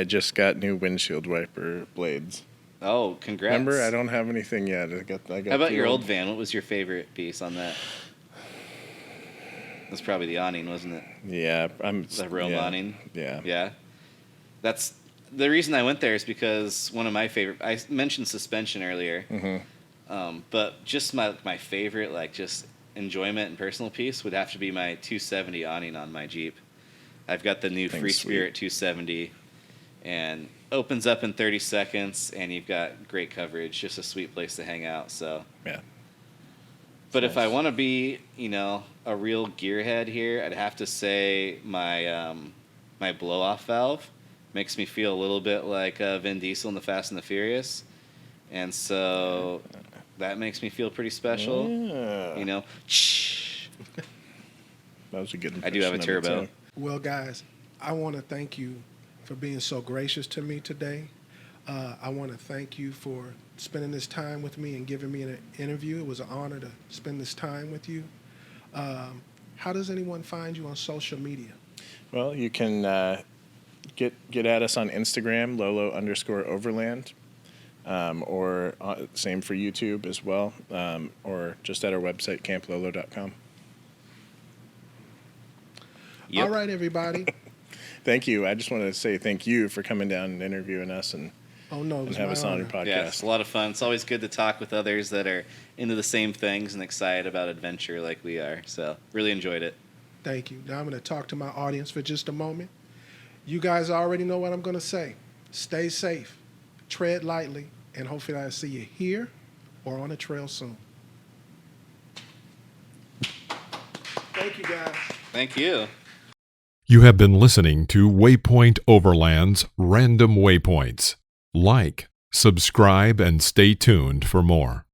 just got new windshield wiper blades. Oh, congrats. Remember, I don't have anything yet. I got How about the your old van? What was your favorite piece on that? That's probably the awning, wasn't it? Yeah, The Rome awning. Yeah. Yeah. That's the reason I went there is because one of my favorite. I mentioned suspension earlier, but just my favorite, like just enjoyment and personal piece would have to be my 270 awning on my Jeep. I've got the new Thing's Free sweet. Spirit 270, and opens up in 30 seconds, and you've got great coverage. Just a sweet place to hang out. So. Yeah. But if I Nice. want to be, a real gearhead here, I'd have to say my my blow off valve makes me feel a little bit like Vin Diesel in the Fast and the Furious, and so that makes me feel pretty special. Yeah. That was a good I do have a impression of it, turbo. too. Well, guys, I want to thank you for being so gracious to me today. I want to thank you for spending this time with me and giving me an interview. It was an honor to spend this time with you. How does anyone find you on social media? Well, you can get at us on Instagram, Lolo_Overland, or same for YouTube as well, or just at our website, camplolo.com. Yep. All right, everybody. Thank you. I just wanted to say thank you for coming down and interviewing us and Oh, no, it was have my us on honor. your podcast. Yeah, it's a lot of fun. It's always good to talk with others that are into the same things and excited about adventure like we are. So really enjoyed it. Thank you. Now I'm going to talk to my audience for just a moment. You guys already know what I'm going to say. Stay safe, tread lightly, and hopefully I'll see you here or on the trail soon. Thank you, guys. Thank you. You have been listening to Waypoint Overland's Random Waypoints. Like, subscribe, and stay tuned for more.